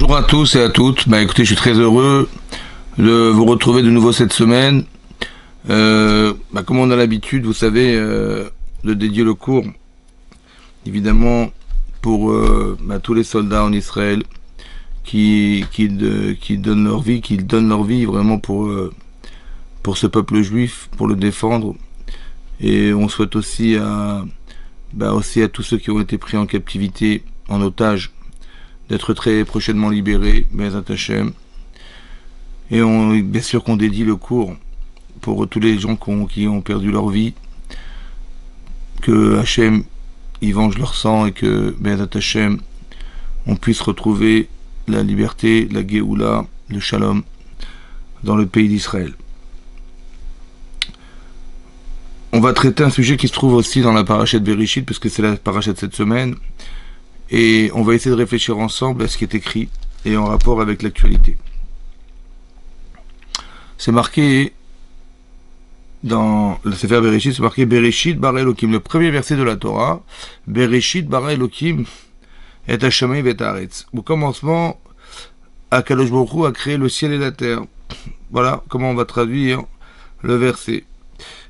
Bonjour à tous et à toutes. Écoutez, je suis très heureux de vous retrouver de nouveau cette semaine. Comme on a l'habitude, vous savez, de dédier le cours, évidemment, pour tous les soldats en Israël qui donnent leur vie vraiment pour ce peuple juif, pour le défendre. Et on souhaite aussi à tous ceux qui ont été pris en captivité, en otage, d'être très prochainement libérés, Be'ezrat Hashem. Et bien sûr qu'on dédie le cours pour tous les gens qui ont perdu leur vie, que Hashem y venge leur sang et que Be'ezrat Hashem on puisse retrouver la liberté, la Géoula, le Shalom dans le pays d'Israël. On va traiter un sujet qui se trouve aussi dans la paracha de Bereshit, parce que c'est la paracha de cette semaine, et on va essayer de réfléchir ensemble à ce qui est écrit et en rapport avec l'actualité. C'est marqué dans le Sefer Bereshit, c'est marqué Bereshit bara Elokim, le premier verset de la Torah. Bereshit bara Elokim et Hashamayim et Haaretz. Au commencement, Akadosh Baruch Hu a créé le ciel et la terre. Voilà comment on va traduire le verset.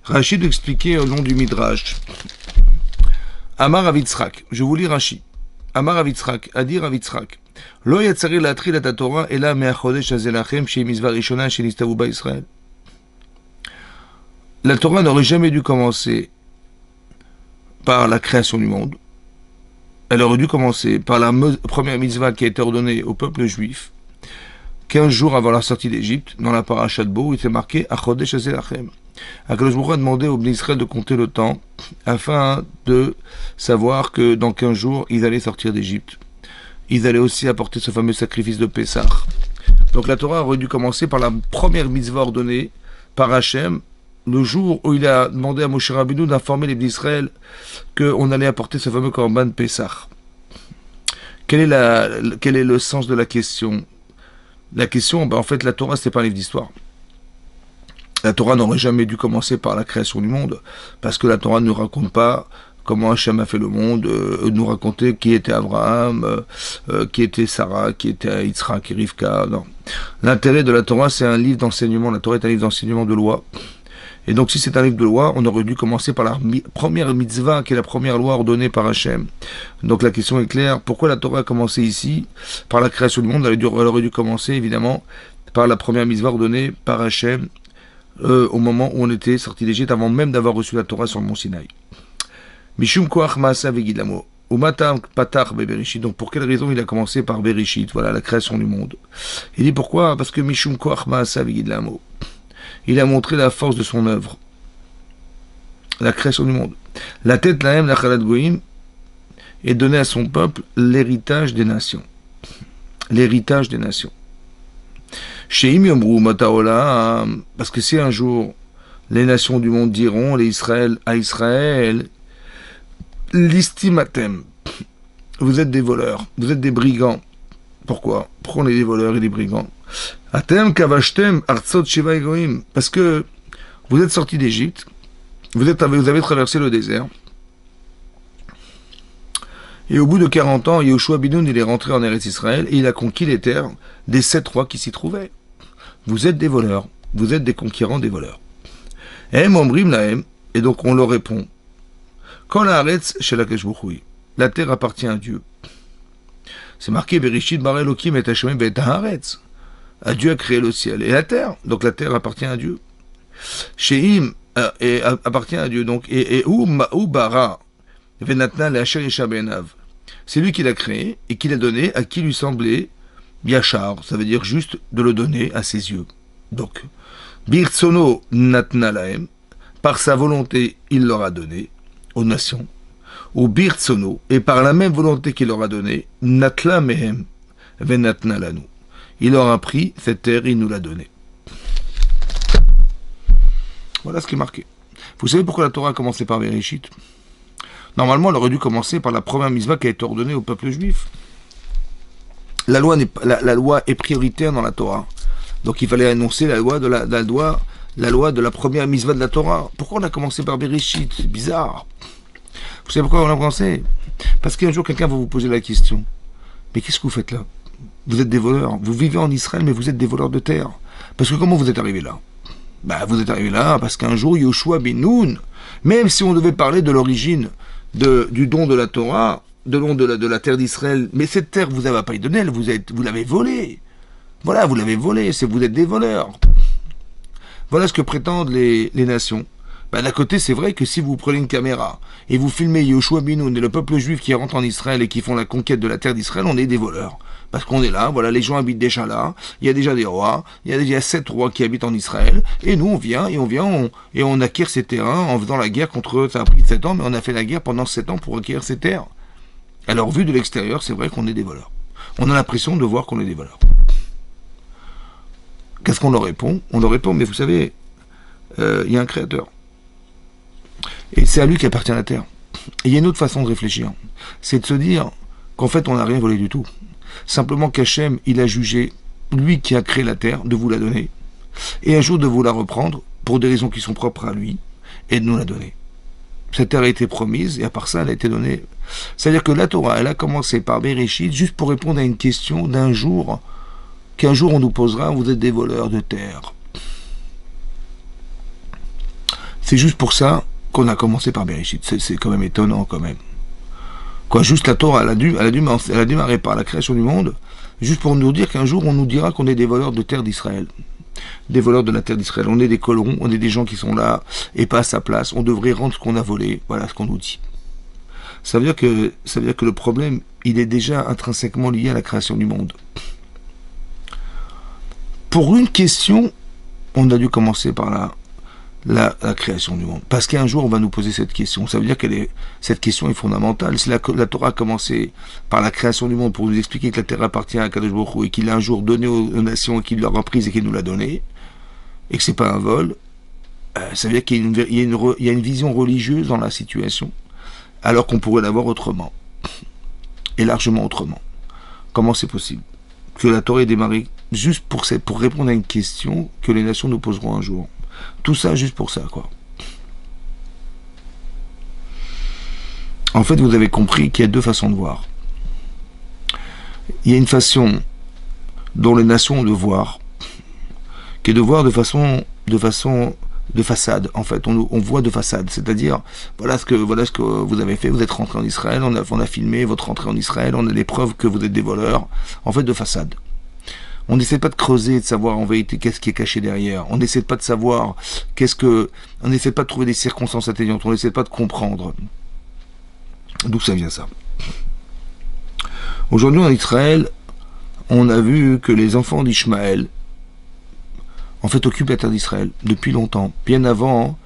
Rachid expliquait au nom du Midrash. Amar Avitzrak, je vous lis Rachid. Amar Avitzrak, Adir Avitzrak. Lo yatzari latri la Torah ela me'achodesh hazelachem shei mizvah rishona shenistavu ba Israël. La Torah n'aurait jamais dû commencer par la création du monde. Elle aurait dû commencer par la première mitzvah qui a été ordonnée au peuple juif 15 jours avant la sortie d'Égypte, dans la paracha de Bo, où il était marqué Achodesh hazelachem. Akadosh Baruch Hu a demandé aux Bnei Israël de compter le temps afin de savoir que dans 15 jours, ils allaient sortir d'Égypte. Ils allaient aussi apporter ce fameux sacrifice de Pessah. Donc la Torah aurait dû commencer par la première mitzvah ordonnée par Hachem, le jour où il a demandé à Moshe Rabbeinu d'informer les Bnei Israël qu'on allait apporter ce fameux korban Pessah. Quel est le sens de la question? La question, en fait, la Torah, c'est pas un livre d'histoire. La Torah n'aurait jamais dû commencer par la création du monde, parce que la Torah ne raconte pas comment Hachem a fait le monde, nous raconter qui était Abraham, qui était Sarah, qui était Yitzhak et Rivka. Non. L'intérêt de la Torah, c'est un livre d'enseignement. La Torah est un livre d'enseignement de loi. Et donc, si c'est un livre de loi, on aurait dû commencer par la première mitzvah, qui est la première loi ordonnée par Hachem. Donc, la question est claire. Pourquoi la Torah a commencé ici, par la création du monde? Elle aurait dû commencer, évidemment, par la première mitzvah ordonnée par Hachem, au moment où on était sorti d'Égypte, avant même d'avoir reçu la Torah sur le mont Sinaï. Mishum koach maasa vegidlamo. Umatam patach bebereshit. Donc pour quelle raison il a commencé par Bereshit, voilà la création du monde. Il dit pourquoi? Parce que Mishum koach maasa vegidlamo. Il a montré la force de son œuvre, la création du monde. La tête lahem lachalat goïm est donnée à son peuple l'héritage des nations. L'héritage des nations. Sheim yomru mataola, parce que si un jour les nations du monde diront à Israël, l'istimatem, vous êtes des voleurs, vous êtes des brigands. Pourquoi on est des voleurs et des brigands? Atem kavashtem artsot shiva egoim, parce que vous êtes sortis d'Égypte, vous avez traversé le désert, et au bout de 40 ans, Yehoshua Binoun, il est rentré en Eretz Israël et il a conquis les terres des 7 rois qui s'y trouvaient. Vous êtes des voleurs, vous êtes des conquérants des voleurs. Et donc on leur répond, quand la Haaretz chez la Keshbouchoui, la terre appartient à Dieu. C'est marqué Bereshit bara Elokim et Hashamayim et Haaretz. Dieu a créé le ciel et la terre, donc la terre appartient à Dieu. Sheim appartient à Dieu, donc et ou bara venatna le'asher yesha be'enav. C'est lui qui l'a créé et qui l'a donné à qui lui semblait Yachar, ça veut dire juste de le donner à ses yeux. Donc, Birtsono natna lahem, par sa volonté, il leur a donné aux nations. Ou Birtsono, et par la même volonté qu'il leur a donné, natla mehem, venatna lanu. Il leur a pris cette terre, il nous l'a donnée. Voilà ce qui est marqué. Vous savez pourquoi la Torah a commencé par Bereshit? Normalement, elle aurait dû commencer par la première mitzvah qui a été ordonnée au peuple juif. La loi est prioritaire dans la Torah. Donc il fallait annoncer la loi de la première mitzvah de la Torah. Pourquoi on a commencé par Bereshit? C'est bizarre. Vous savez pourquoi on a commencé? Parce qu'un jour quelqu'un va vous poser la question. Mais qu'est-ce que vous faites là? Vous êtes des voleurs. Vous vivez en Israël, mais vous êtes des voleurs de terre. Parce que comment vous êtes arrivés là? Bah, vous êtes arrivés là parce qu'un jour, Yoshua ben Nun, même si on devait parler de l'origine du don de la Torah, de don de la terre d'Israël, mais cette terre, vous n'avez pas donné, elle, vous l'avez volée. Voilà, vous l'avez volée, vous êtes des voleurs. Voilà ce que prétendent les nations. Ben, d'un côté, c'est vrai que si vous prenez une caméra et vous filmez Yoshua ben Nun et le peuple juif qui rentre en Israël et qui font la conquête de la terre d'Israël, on est des voleurs. Parce qu'on est là, voilà, les gens habitent déjà là, il y a déjà des rois, il y a déjà 7 rois qui habitent en Israël, et nous on vient, et on acquiert ces terrains en faisant la guerre contre, ça a pris 7 ans, mais on a fait la guerre pendant 7 ans pour acquérir ces terres. Alors vu de l'extérieur, c'est vrai qu'on est des voleurs. On a l'impression de voir qu'on est des voleurs. Qu'est-ce qu'on leur répond? On leur répond, mais vous savez, il y a un créateur. Et c'est à lui qu'appartient la terre. Et il y a une autre façon de réfléchir. C'est de se dire qu'en fait, on n'a rien volé du tout. Simplement qu'Hachem, il a jugé, lui qui a créé la terre, de vous la donner. Et un jour de vous la reprendre, pour des raisons qui sont propres à lui, et de nous la donner. Cette terre a été promise, et à part ça, elle a été donnée. C'est-à-dire que la Torah, elle a commencé par Bereshit, juste pour répondre à une question d'un jour, qu'un jour on nous posera, vous êtes des voleurs de terre. C'est juste pour ça qu'on a commencé par Bereshit. C'est quand même étonnant, quand même. Quoi, juste la Torah, elle a démarré par la création du monde, juste pour nous dire qu'un jour on nous dira qu'on est des voleurs de terre d'Israël. Des voleurs de la terre d'Israël. On est des colons, on est des gens qui sont là et pas à sa place. On devrait rendre ce qu'on a volé. Voilà ce qu'on nous dit. Ça veut dire que le problème, il est déjà intrinsèquement lié à la création du monde. Pour une question, on a dû commencer par la création du monde. Parce qu'un jour, on va nous poser cette question. Ça veut dire que cette question est fondamentale. Si la Torah a commencé par la création du monde pour nous expliquer que la terre appartient à Kadosh Baruch Hu et qu'il l'a un jour donné aux nations et qu'il l'a reprise et qu'il nous l'a donnée, et que c'est pas un vol, ça veut dire qu'il y a une vision religieuse dans la situation, alors qu'on pourrait l'avoir autrement. Et largement autrement. Comment c'est possible que la Torah ait démarré juste pour répondre à une question que les nations nous poseront un jour? Tout ça juste pour ça, quoi. En fait, vous avez compris qu'il y a deux façons de voir. Il y a une façon dont les nations ont de voir, qui est de voir de façon de façade. En fait, on voit de façade, c'est-à-dire voilà ce que vous avez fait. Vous êtes rentré en Israël, on a filmé votre entrée en Israël, on a des preuves que vous êtes des voleurs. En fait, de façade. On n'essaie pas de creuser, de savoir en vérité qu'est-ce qui est caché derrière. On n'essaie pas de savoir on n'essaie pas de trouver des circonstances atténuantes. On n'essaie pas de comprendre d'où ça vient ça. Aujourd'hui en Israël, on a vu que les enfants d'Ishmaël, en fait, occupent la terre d'Israël depuis longtemps, bien avant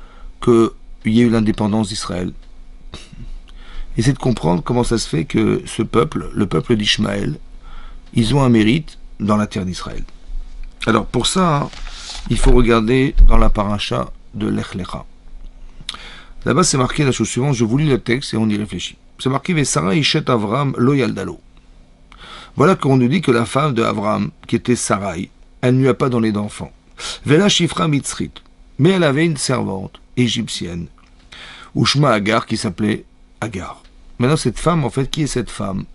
qu'il y ait eu l'indépendance d'Israël. Essayez de comprendre comment ça se fait que ce peuple, le peuple d'Ishmaël, ils ont un mérite dans la terre d'Israël. Alors pour ça, il faut regarder dans la paracha de Lech Lecha. Là-bas c'est marqué la chose suivante, je vous lis le texte et on y réfléchit. C'est marqué Vesara Ishet Avram lo Yaldalo. Voilà qu'on nous dit que la femme de Avram, qui était Sarai, elle n'eut pas donné d'enfant. Vela Shifra Mitzrit. Mais elle avait une servante égyptienne, Ushma Agar, qui s'appelait Agar. Maintenant cette femme, en fait, qui est cette femme?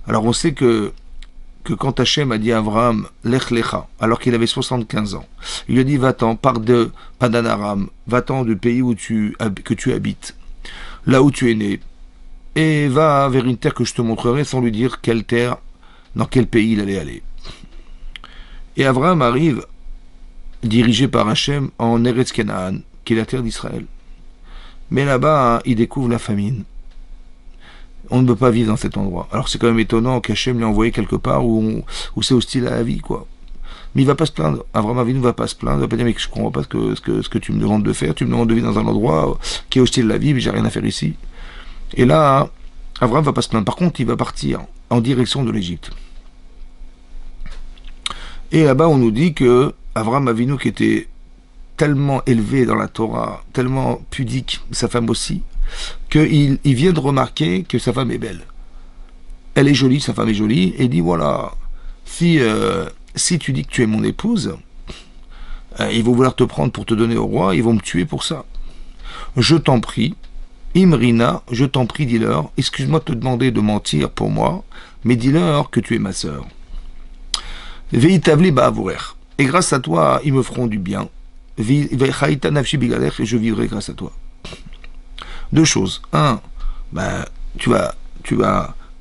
Alors on sait que quand Hachem a dit à Abraham, Lech Lecha, alors qu'il avait 75 ans, il lui a dit, va-t'en, pars de Padan Aram, va-t'en du pays que tu habites, là où tu es né, et va vers une terre que je te montrerai, sans lui dire quelle terre, dans quel pays il allait aller. Et Abraham arrive, dirigé par Hachem, en Eretz Canaan, qui est la terre d'Israël. Mais là-bas, il découvre la famine. On ne peut pas vivre dans cet endroit. Alors c'est quand même étonnant qu'Hachem l'ait envoyé quelque part où c'est hostile à la vie, quoi. Mais il va pas se plaindre. Abraham Avinu ne va pas se plaindre. Il va pas dire, mais je comprends pas ce que tu me demandes de faire. Tu me demandes de vivre dans un endroit qui est hostile à la vie, mais j'ai rien à faire ici. Et là, Abraham va pas se plaindre. Par contre, il va partir en direction de l'Égypte. Et là-bas, on nous dit que Abraham Avinu, qui était tellement élevé dans la Torah, tellement pudique, sa femme aussi, qu'il vient de remarquer que sa femme est belle. Elle est jolie, sa femme est jolie, et il dit, voilà, si tu dis que tu es mon épouse, ils vont vouloir te prendre pour te donner au roi, ils vont me tuer pour ça. Je t'en prie, Imrina, je t'en prie, dis-leur, excuse-moi de te demander de mentir pour moi, mais dis-leur que tu es ma sœur. Veitavli ba'avourer. Et grâce à toi, ils me feront du bien. Vechaita nafshi bigalech, et je vivrai grâce à toi. Deux choses. Un, ben,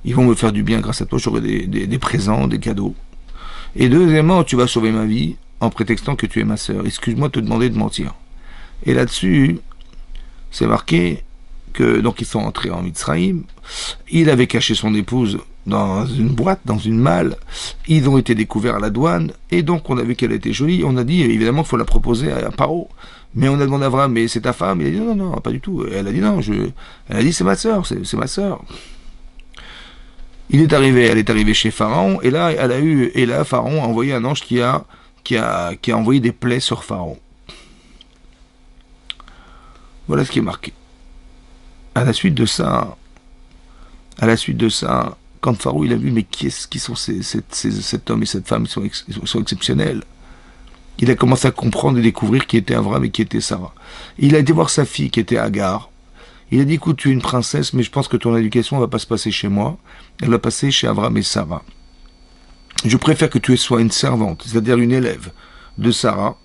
ils vont me faire du bien grâce à toi, j'aurai des présents, des cadeaux. Et deuxièmement, tu vas sauver ma vie en prétextant que tu es ma sœur. Excuse-moi de te demander de mentir. Et là-dessus, c'est marqué que, donc ils sont entrés en Mitzrayim, il avait caché son épouse dans une boîte, dans une malle, ils ont été découverts à la douane, et donc on a vu qu'elle était jolie, on a dit évidemment qu'il faut la proposer à Paro. Mais on a demandé à Abraham, mais c'est ta femme? Il a dit non, non, pas du tout. Et elle a dit non, elle a dit c'est ma sœur, c'est ma sœur. Elle est arrivée chez Pharaon, et là, Pharaon a envoyé un ange qui a envoyé des plaies sur Pharaon. Voilà ce qui est marqué. À la suite de ça, quand Pharaon il a vu, mais qui sont cet homme et cette femme, ils sont exceptionnels. Il a commencé à comprendre et découvrir qui était Avram et qui était Sarah. Il a été voir sa fille qui était Agar. Il a dit, écoute, tu es une princesse, mais je pense que ton éducation ne va pas se passer chez moi. Elle va passer chez Avram et Sarah. Je préfère que tu sois une servante, c'est-à-dire une élève de Sarah,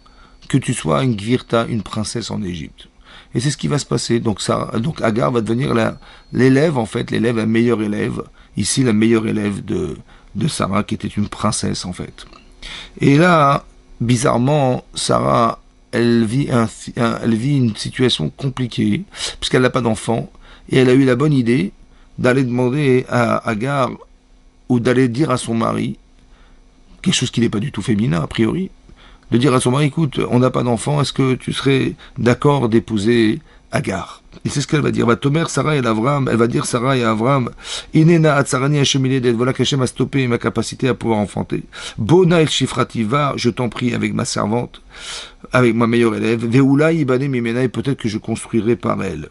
que tu sois une gvirta, une princesse en Égypte. Et c'est ce qui va se passer. Donc Agar va devenir l'élève, en fait, la meilleure élève. Ici, la meilleure élève de Sarah, qui était une princesse, en fait. Et là, bizarrement, Sarah, elle vit une situation compliquée, puisqu'elle n'a pas d'enfant, et elle a eu la bonne idée d'aller demander à Agar, ou d'aller dire à son mari, quelque chose qui n'est pas du tout féminin, a priori, de dire à son mari, écoute, on n'a pas d'enfant, est-ce que tu serais d'accord d'épouser Agar? Et c'est ce qu'elle va dire. Sarah et Avram, elle va dire Sarah et Avram, Inena atzarani hashemiledet, voilà qu'Hachem a stoppé ma capacité à pouvoir enfanter. Bona el shifrati, va, je t'en prie, avec ma servante, avec ma meilleure élève, Veoula ibane mimena, et peut-être que je construirai par elle.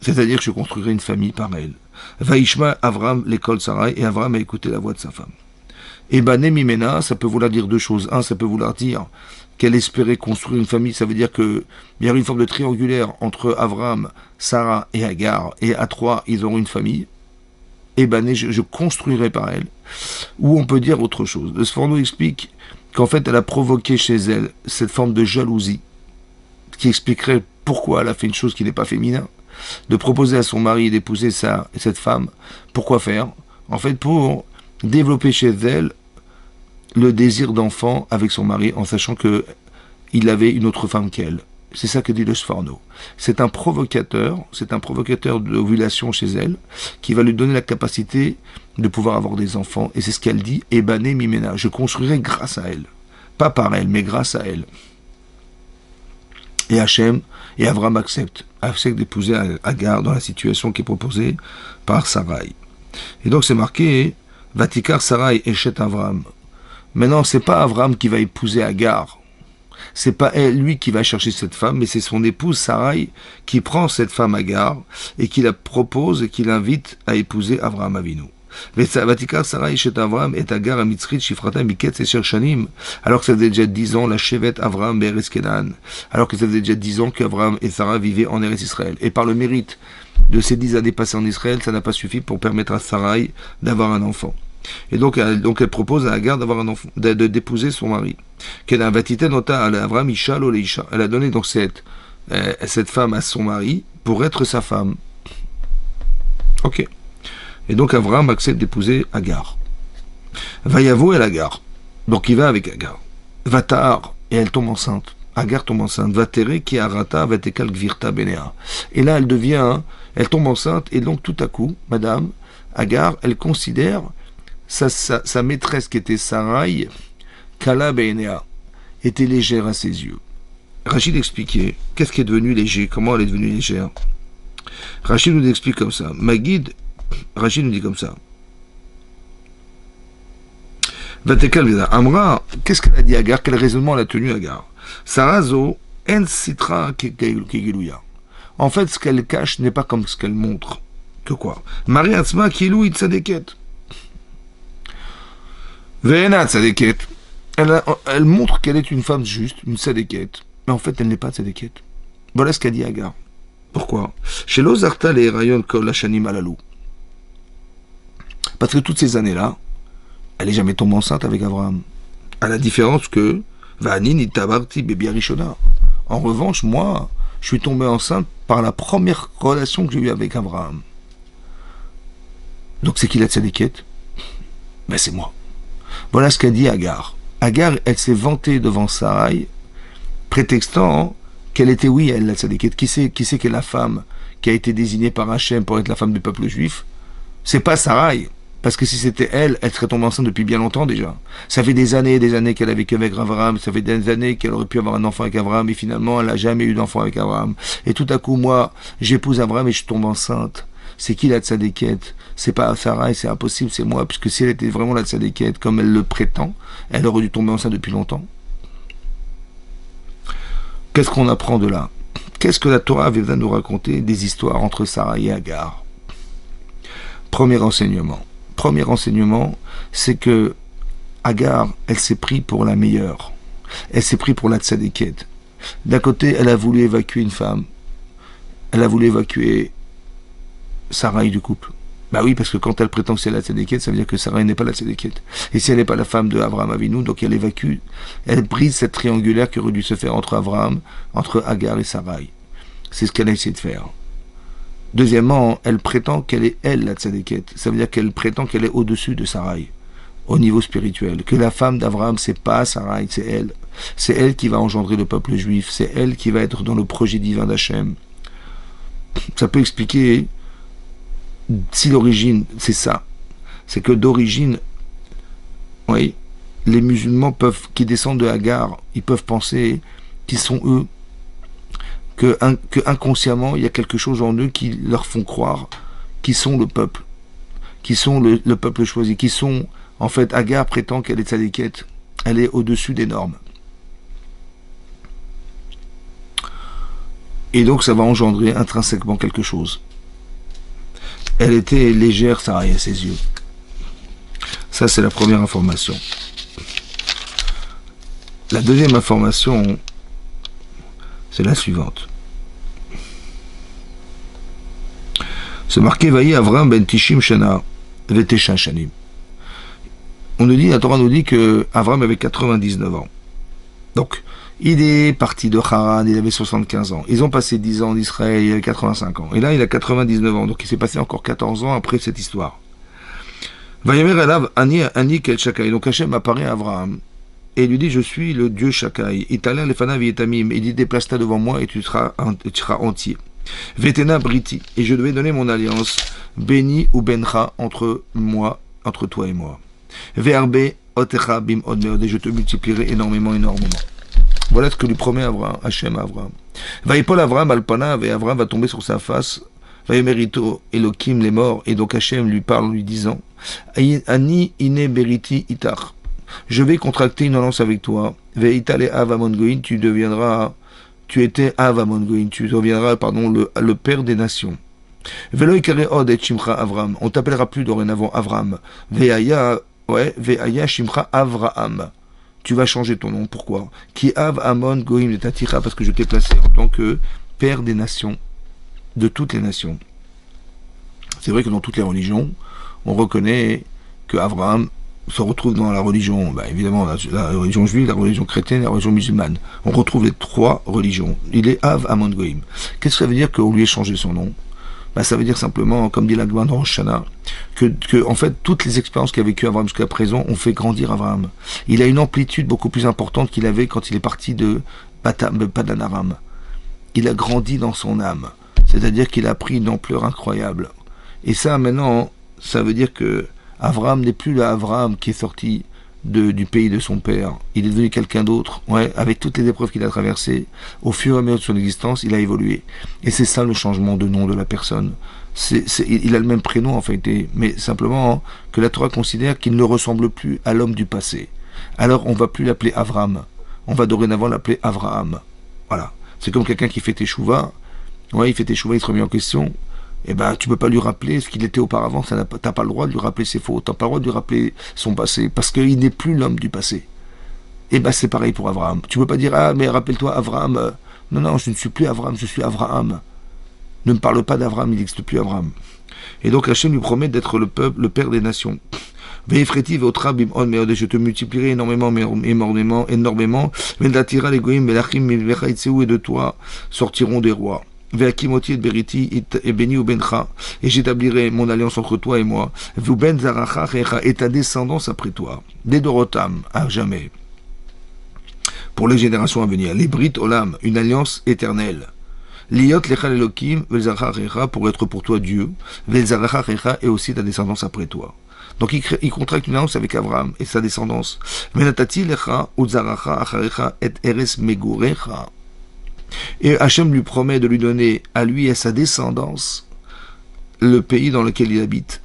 C'est-à-dire que je construirai une famille par elle. Vaishma Avram l'école Sarah, et Avram a écouté la voix de sa femme. Et Bané Mimena, ça peut vouloir dire deux choses. Un, ça peut vouloir dire qu'elle espérait construire une famille, ça veut dire qu'il y a une forme de triangulaire entre Avram, Sarah et Agar, et à trois, ils auront une famille. Et Bané, je construirai par elle. Ou on peut dire autre chose. Le Sforno explique qu'en fait, elle a provoqué chez elle cette forme de jalousie, qui expliquerait pourquoi elle a fait une chose qui n'est pas féminin, de proposer à son mari d'épouser cette femme. Pourquoi faire? En fait, pour développer chez elle le désir d'enfant avec son mari, en sachant que il avait une autre femme qu'elle. C'est ça que dit le Sforno. C'est un provocateur d'ovulation chez elle, qui va lui donner la capacité de pouvoir avoir des enfants. Et c'est ce qu'elle dit, Ebané Mimena, je construirai grâce à elle. Pas par elle, mais grâce à elle. Et Hachem et Avram acceptent d'épouser Agar dans la situation qui est proposée par Sarai. Et donc c'est marqué, Vatikar Sarai Eshet Avram. Maintenant, c'est pas Avram qui va épouser Agar. C'est pas lui qui va chercher cette femme, mais c'est son épouse Sarai qui prend cette femme Agar et qui la propose et qui l'invite à épouser Avram Avinu. Vatikar Sarai Eshet Avram et Agar à Mitzrit Shifrata Miketz et Shanim. Alors que ça faisait déjà 10 ans, la Shevet Avram Be'eretz Kenan. Alors que ça faisait déjà 10 ans qu'Avram et Sarah vivaient en Eretz Israël. Et par le mérite de ces 10 années passées en Israël, ça n'a pas suffi pour permettre à Sarai d'avoir un enfant. Et donc elle propose à Agar d'avoir un enfant, d'épouser son mari. Elle a donné donc cette femme à son mari pour être sa femme. Ok. Et donc Avram accepte d'épouser Agar. Vayavo el Agar. Donc il va avec Agar. Vatahar, et elle tombe enceinte. Agar tombe enceinte. Vatere ki arata vatekal gvirta benea. Et là elle tombe enceinte, et donc tout à coup, madame, Agar, elle considère sa maîtresse qui était Sarai, Kala Beinea, était légère à ses yeux. Rachid expliquait, qu'est-ce qui est devenu léger, comment elle est devenue légère. Rachid nous explique comme ça. Rachid nous dit comme ça. Amra, qu'est-ce qu'elle a dit à Agar, quel raisonnement elle a tenu à Agar? Sarazo, en sitra kegiluya. En fait, ce qu'elle cache n'est pas comme ce qu'elle montre. Que quoi? Marie Atzma kilou itzadeket. Ve'ena tzadeket. Elle montre qu'elle est une femme juste, une tzadeket. Mais en fait, elle n'est pas tzadeket. Voilà ce qu'a dit Agar. Pourquoi? Chez l'Ozarta les rayon kol hashanim alalou. Parce que toutes ces années-là, elle n'est jamais tombée enceinte avec Abraham. À la différence que Va'ani nitabarti bebi Arishona. En revanche, moi, je suis tombé enceinte par la première relation que j'ai eue avec Abraham. Donc c'est qui la tzadékette? Ben c'est moi. Voilà ce qu'a dit Agar. Agar, elle s'est vantée devant Sarai, prétextant qu'elle était, oui, elle, la tzadékette. Qui c'est qu'est la femme qui a été désignée par Hachem pour être la femme du peuple juif? C'est pas Sarai. Parce que si c'était elle, elle serait tombée enceinte depuis bien longtemps déjà. Ça fait des années et des années qu'elle a vécu avec Abraham, ça fait des années qu'elle aurait pu avoir un enfant avec Abraham, et finalement, elle n'a jamais eu d'enfant avec Abraham. Et tout à coup, moi, j'épouse Abraham et je tombe enceinte. C'est qui la tzadékette? C'est pas Sarai, c'est impossible, c'est moi, puisque si elle était vraiment la tzadékette, comme elle le prétend, elle aurait dû tomber enceinte depuis longtemps. Qu'est-ce qu'on apprend de là? Qu'est-ce que la Torah vient nous raconter des histoires entre Sarai et Agar? Premier enseignement. Premier enseignement, c'est que Agar, elle s'est pris pour la meilleure. Elle s'est pris pour la tzadékette. D'un côté, elle a voulu évacuer une femme. Elle a voulu évacuer Sarai du couple. Bah oui, parce que quand elle prétend que c'est la tzadékette, ça veut dire que Sarai n'est pas la tzadékette. Et si elle n'est pas la femme de Abraham Avinu, donc elle évacue, elle brise cette triangulaire qui aurait dû se faire entre Abraham, entre Agar et Sarai. C'est ce qu'elle a essayé de faire. Deuxièmement, elle prétend qu'elle est elle la tzadékette. Ça veut dire qu'elle prétend qu'elle est au-dessus de Sarai, au niveau spirituel. Que la femme d'Abraham, c'est pas Sarai, c'est elle. C'est elle qui va engendrer le peuple juif. C'est elle qui va être dans le projet divin d'Hachem. Ça peut expliquer si l'origine, c'est ça. C'est que d'origine, oui, les musulmans peuvent, qui descendent de Hagar, ils peuvent penser qu'ils sont eux, que inconsciemment, il y a quelque chose en eux qui leur font croire qu'ils sont le peuple, qui sont le peuple choisi, qui sont, en fait, Agar prétend qu'elle est tzadékette, elle est au-dessus des normes. Et donc ça va engendrer intrinsèquement quelque chose. Elle était légère, Sarai, à ses yeux. Ça, c'est la première information. La deuxième information, c'est la suivante. C'est marqué Vaï Avram ben Tishim Shana Vetesha Shanim. On nous dit, la Torah nous dit que Avram avait 99 ans. Donc, il est parti de Haran, il avait 75 ans. Ils ont passé 10 ans en Israël, il avait 85 ans. Et là, il a 99 ans. Donc, il s'est passé encore 14 ans après cette histoire. Vaïmer Elav Ani Kel Shakai. Donc, Hachem apparaît à Avraham. Et il lui dit, je suis le Dieu Shakai. Italien Lefana Vietamim. Il dit, déplace-toi devant moi et tu seras entier. Vetena Briti. Et je devais donner mon alliance. Béni ou Bencha entre moi, entre toi et moi. Verbe Otecha Bim Odmeod. Et je te multiplierai énormément. Voilà ce que lui promet Abraham, Hachem à Abraham. Vaïpol Abraham Alpana, et Abraham va tomber sur sa face. Vaïmerito Elohim les morts. Et donc Hachem lui parle, lui disant, Ani ine beriti itar. Je vais contracter une alliance avec toi. Veitale Avamon Goïn, tu étais Avamon Goïn, tu deviendras, le père des nations. Veloï kare od et Shimcha Avram. On t'appellera plus dorénavant Avram. Veaya Shimcha Avraham. Tu vas changer ton nom. Pourquoi? Ki Av Amon Goïm de Tatira, parce que je t'ai placé en tant que père des nations, de toutes les nations. C'est vrai que dans toutes les religions, on reconnaît que Abraham se retrouve dans la religion, évidemment la religion juive, la religion chrétienne et la religion musulmane. On retrouve les trois religions. Il est Av Amon Goïm. Qu'est-ce que ça veut dire qu'on lui ait changé son nom? Ça veut dire simplement, comme dit l'Agma dans Rosh Hashanah, que en fait, toutes les expériences qu'a vécues Abraham jusqu'à présent ont fait grandir Abraham. Il a une amplitude beaucoup plus importante qu'il avait quand il est parti de Padan Aram. Il a grandi dans son âme. C'est-à-dire qu'il a pris une ampleur incroyable. Et ça, maintenant, ça veut dire que Abraham n'est plus l'Abraham qui est sorti du pays de son père. Il est devenu quelqu'un d'autre. Ouais, avec toutes les épreuves qu'il a traversées, au fur et à mesure de son existence, il a évolué. Et c'est ça le changement de nom de la personne. Il a le même prénom en fait, mais simplement que la Torah considère qu'il ne ressemble plus à l'homme du passé. Alors on ne va plus l'appeler Avram. On va dorénavant l'appeler Avraham. Voilà. C'est comme quelqu'un qui fait teshuva. Ouais, il fait teshuva, il se remet en question. Tu peux pas lui rappeler ce qu'il était auparavant, t'as pas le droit de lui rappeler ses fautes, t'as pas le droit de lui rappeler son passé, parce qu'il n'est plus l'homme du passé. C'est pareil pour Abraham. Tu peux pas dire, mais rappelle-toi Abraham, non, je ne suis plus Abraham, je suis Abraham. Ne me parle pas d'Abraham, il n'existe plus Abraham. Et donc Hachem lui promet d'être le père des nations. Ve'ifreti ve'otra bim'on me'od, et je te multiplierai énormément, énormément. Ve'datira l'egoïm ve'lachim milvecha itzeu, et de toi sortiront des rois. Ve'akimoti et beriti et béni ou bencha, et j'établirai mon alliance entre toi et moi. Ve'ben zaracha et ta descendance après toi. Des dorotam, à jamais. Pour les générations à venir. Les Brit Olam, une alliance éternelle. Liot lechal Elokim, velzaracha, pour être pour toi Dieu, velzaracha et aussi ta descendance après toi. Donc il contracte une alliance avec Abraham et sa descendance. Venatati lecha uzaracha acharecha et eres megurecha. Et Hachem lui promet de lui donner à lui et à sa descendance le pays dans lequel il habite.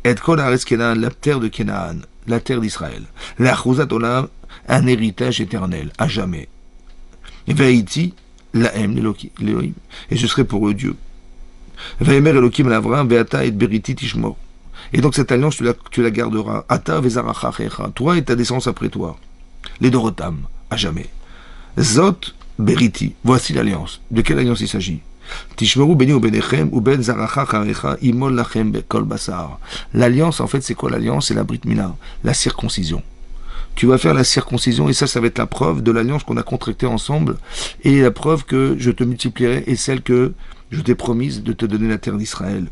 Et kol haaretz Kenaan, la terre de Kenaan, la terre d'Israël. La chuzat olam, un héritage éternel, à jamais. Et Ve'iti, lahem, l'Elohim, et je serai pour eux Dieu. Ve'emer Elohim l'Avram, ve'ata et beriti tishmor. Et donc cette alliance, tu la garderas. Ata ve'zaracha checha, toi et ta descendance après toi. Les dorotam, à jamais. Zot beriti, voici l'alliance. De quelle alliance il s'agit? Tishmeru beni ou benechem ou ben zaracha charecha imol lachem bekol basar. L'alliance, en fait, c'est quoi l'alliance? C'est la brit mila, la circoncision. Tu vas faire la circoncision et ça va être la preuve de l'alliance qu'on a contractée ensemble et la preuve que je te multiplierai et celle que je t'ai promise de te donner la terre d'Israël.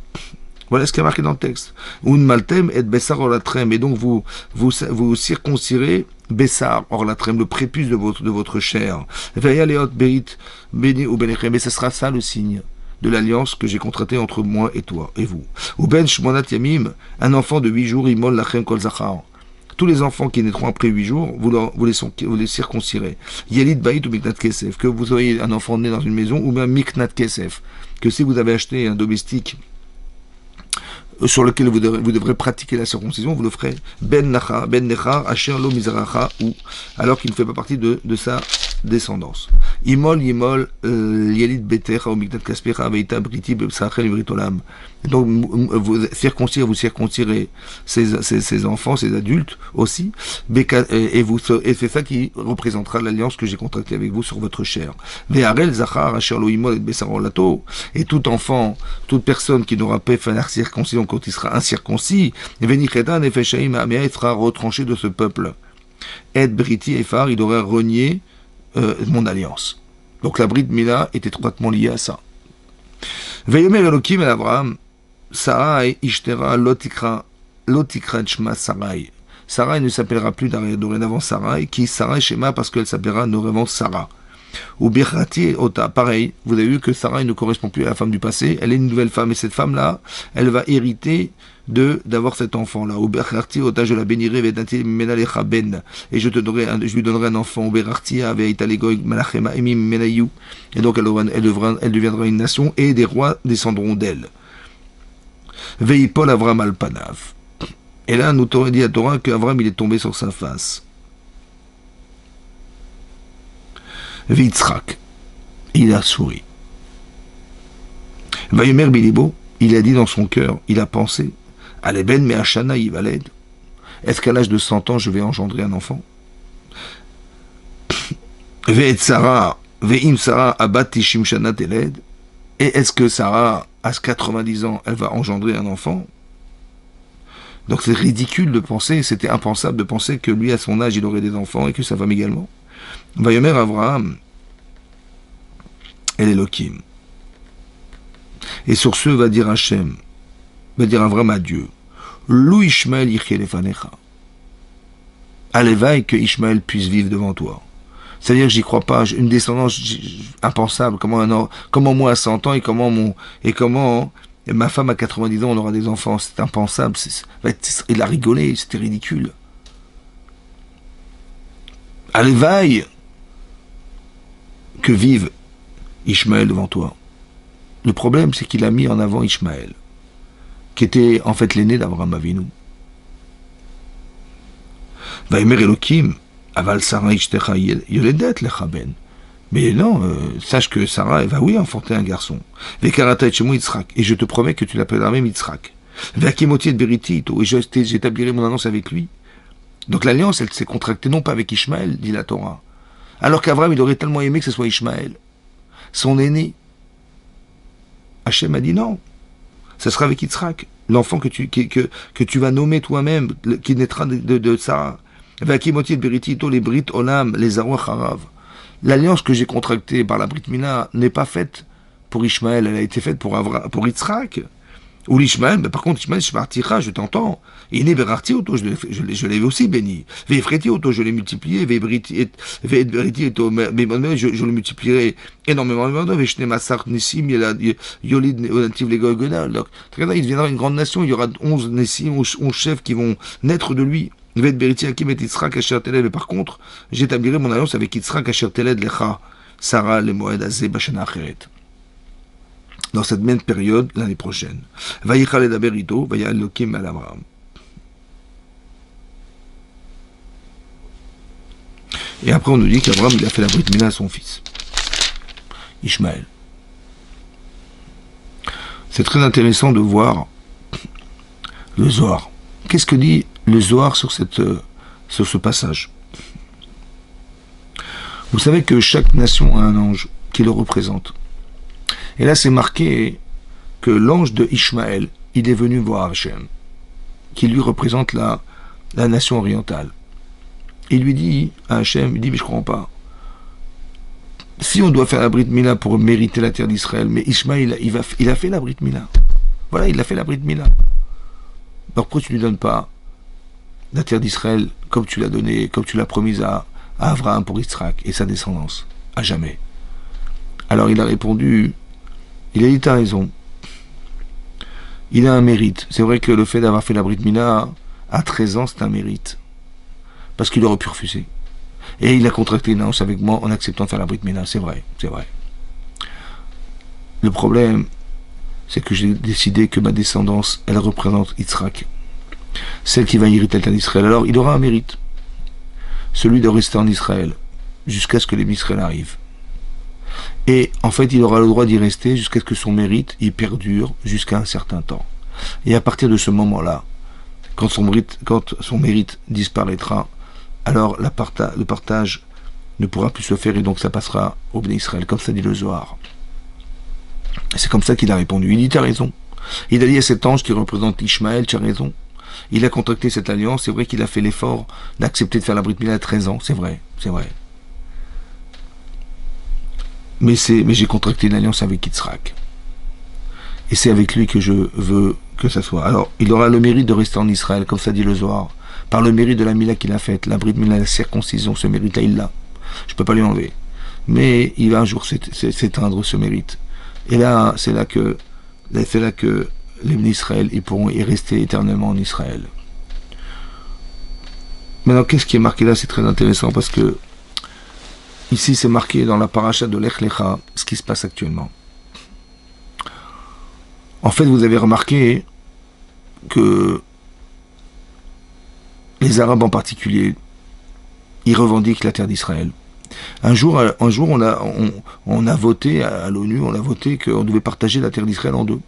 Voilà ce qui est marqué dans le texte. Un maltem et bessar orlatrem, et donc vous circoncirez bessar orlatrem, le prépuce de votre chair. Vayaleot berit béni ou benechem, et ce sera ça le signe de l'alliance que j'ai contractée entre moi et toi et vous. Ou ben shmonat yamim, un enfant de 8 jours, imol lachem kol zachar. Tous les enfants qui naîtront après 8 jours, vous les circoncirez. Yelid Baït ou Miknat Kesef, que vous ayez un enfant né dans une maison, ou même Miknat Kesef, que si vous avez acheté un domestique sur lequel vous devrez pratiquer la circoncision, vous le ferez Ben Nechar, Asher Lo Mizracha, ou alors qu'il ne fait pas partie de sa descendance. Imol, Yelid Betecha, ou Miknat Kaspecha, Veita Briti, Bebsachel, Britolam. Donc, vous circoncirez ces enfants, ces adultes aussi, et c'est ça qui représentera l'alliance que j'ai contractée avec vous sur votre chair. Ve'arel Zachar, Asher Lo Imol, et Bessaron Lato, et tout enfant, toute personne qui n'aura pas fait la circoncision quand il sera incirconcis, Venichetan et Feshaim Amea, il sera retranché de ce peuple. Ed Briti Efar, il aurait renié mon alliance. Donc la Brit Mila est étroitement liée à ça. Veyomer Elokim el Abraham, Sarai Ishtera Lotikra Chma Sarai. Sarai ne s'appellera plus dorénavant Sarai, qui Sarai Shema parce qu'elle s'appellera dorénavant Sarah. Ou Birati Ota, pareil, vous avez vu que Sarai ne correspond plus à la femme du passé, elle est une nouvelle femme, et cette femme-là, elle va hériter d'avoir cet enfant-là. Ou Birati Ota, je la bénirai, Vedati Menalecha Ben, et je lui donnerai un enfant, Berarti Aveita Legoy Malachema Emim Menayou, et donc elle deviendra une nation, et des rois descendront d'elle. Veipol Avram Alpanav. Et là, nous t'aurait dit à Torah qu'Avram il est tombé sur sa face. Vitzrak, il a souri. Vayomer Bilibo, il a dit dans son cœur, il a pensé, Aleben me Hashana Yivaled. Est-ce qu'à l'âge de 100 ans, je vais engendrer un enfant? Ve'et Sarah, ve'im Sarah abat tishim shana teled. Et est-ce que Sarah, à 90 ans, elle va engendrer un enfant? Donc c'est ridicule de penser, c'était impensable de penser que lui, à son âge, il aurait des enfants et que sa femme également. Vayomer Avraham, el Elokim. Et sur ce, va dire Hachem, va dire Avraham à Dieu, Lou Ishmael yichye lefanecha. Allévaille que Ishmael puisse vivre devant toi. C'est-à-dire que j'y crois pas, une descendance impensable, comment moi à 100 ans et comment ma femme à 90 ans on aura des enfants, c'est impensable, il a rigolé, c'était ridicule. Allévaille que vive Ishmael devant toi. Le problème, c'est qu'il a mis en avant Ishmael, qui était en fait l'aîné d'Abraham Avinu. Vaïmer Elokim, aval Sarah Ishtecha yoledet lechaben. Mais non, sache que Sarah, elle va oui enfanter un garçon. Vekarata etchemu Yitzhak, et je te promets que tu l'appelleras même Yitzhak. Veakimoti et beriti, et j'établirai mon annonce avec lui. Donc l'alliance, elle s'est contractée non pas avec Ishmael, dit la Torah. Alors qu'Abraham, il aurait tellement aimé que ce soit Ishmael, son aîné. Hachem a dit non, ça sera avec Yitzhak. l'enfant que tu vas nommer toi-même, qui naîtra de Sarah. Vakimoti Beritito, les Brit Olam, les Arouach Harav. L'alliance que j'ai contractée par la Brit Mila n'est pas faite pour Ishmaël, elle a été faite pour Yitzhak. Ou l'Ishmaël, mais par contre, Ishmaël, je t'entends. Il est Berarti auto, je l'ai aussi béni. Véfreti auto, je l'ai multiplié. Vébriti auto, je le multiplierai énormément. Véchne Massar Nissim, Yolid Nativ les Golgona. Il deviendra une grande nation, il y aura 11 Nissim, 11 chefs qui vont naître de lui. Vébriti Akim et Yitzhak Asher Teled. Mais par contre, j'établirai mon alliance avec Yitzhak Asher Teled, Lecha, Sarah, le Moed Azé, Bashana Acheret. Dans cette même période, l'année prochaine. Vayichal et Daberito, Vaya Elokim al Abraham. Et après, on nous dit qu'Abraham, il a fait la Brit Mila à son fils, Ishmaël. C'est très intéressant de voir le Zohar. Qu'est-ce que dit le Zohar sur ce passage? Vous savez que chaque nation a un ange qui le représente. Et là, c'est marqué que l'ange de Ishmaël, il est venu voir Hachem, qui lui représente la nation orientale. Il lui dit à Hachem, il dit, mais je ne comprends pas. Si on doit faire la Brit Mila pour mériter la terre d'Israël, mais Ishmaël, il a fait la Brit Mila. Voilà, il a fait la Brit Mila. Donc pourquoi tu ne lui donnes pas la terre d'Israël comme tu l'as donnée, comme tu l'as promise à Abraham pour Yitzhak et sa descendance, à jamais? Alors il a répondu, il a dit, t'as raison. Il a un mérite. C'est vrai que le fait d'avoir fait la Brit Mila à 13 ans, c'est un mérite. Parce qu'il aurait pu refuser. Et il a contracté une alliance avec moi en acceptant de faire la Brit Mila. C'est vrai, c'est vrai. Le problème, c'est que j'ai décidé que ma descendance, elle représente Yitzhak. Celle qui va hériter la terre d'Israël. Alors, il aura un mérite. Celui de rester en Israël. Jusqu'à ce que les Israël arrivent. Et en fait, il aura le droit d'y rester jusqu'à ce que son mérite y perdure jusqu'à un certain temps. Et à partir de ce moment-là, quand son mérite disparaîtra, alors le partage ne pourra plus se faire et donc ça passera au Bnei Israël, comme ça dit le Zohar. C'est comme ça qu'il a répondu. Il dit, tu as raison. Il a dit à cet ange qui représente Ishmaël, tu as raison. Il a contracté cette alliance, c'est vrai qu'il a fait l'effort d'accepter de faire la Brit Mila à 13 ans, c'est vrai, c'est vrai. Mais j'ai contracté une alliance avec Yitzhak. Et c'est avec lui que je veux que ça soit. Alors, il aura le mérite de rester en Israël, comme ça dit le Zohar, par le mérite de la Mila qu'il a faite, la Brit Mila, la circoncision, ce mérite-là, il l'a. Je ne peux pas lui enlever. Mais il va un jour s'éteindre ce mérite. Et là, c'est là que les Israël, ils pourront y rester éternellement en Israël. Maintenant, qu'est-ce qui est marqué là? C'est très intéressant parce que ici, c'est marqué dans la paracha de Lech Lecha, ce qui se passe actuellement. En fait, vous avez remarqué que les Arabes en particulier, ils revendiquent la terre d'Israël. Un jour, on a voté à l'ONU, on a voté qu'on devait partager la terre d'Israël en deux.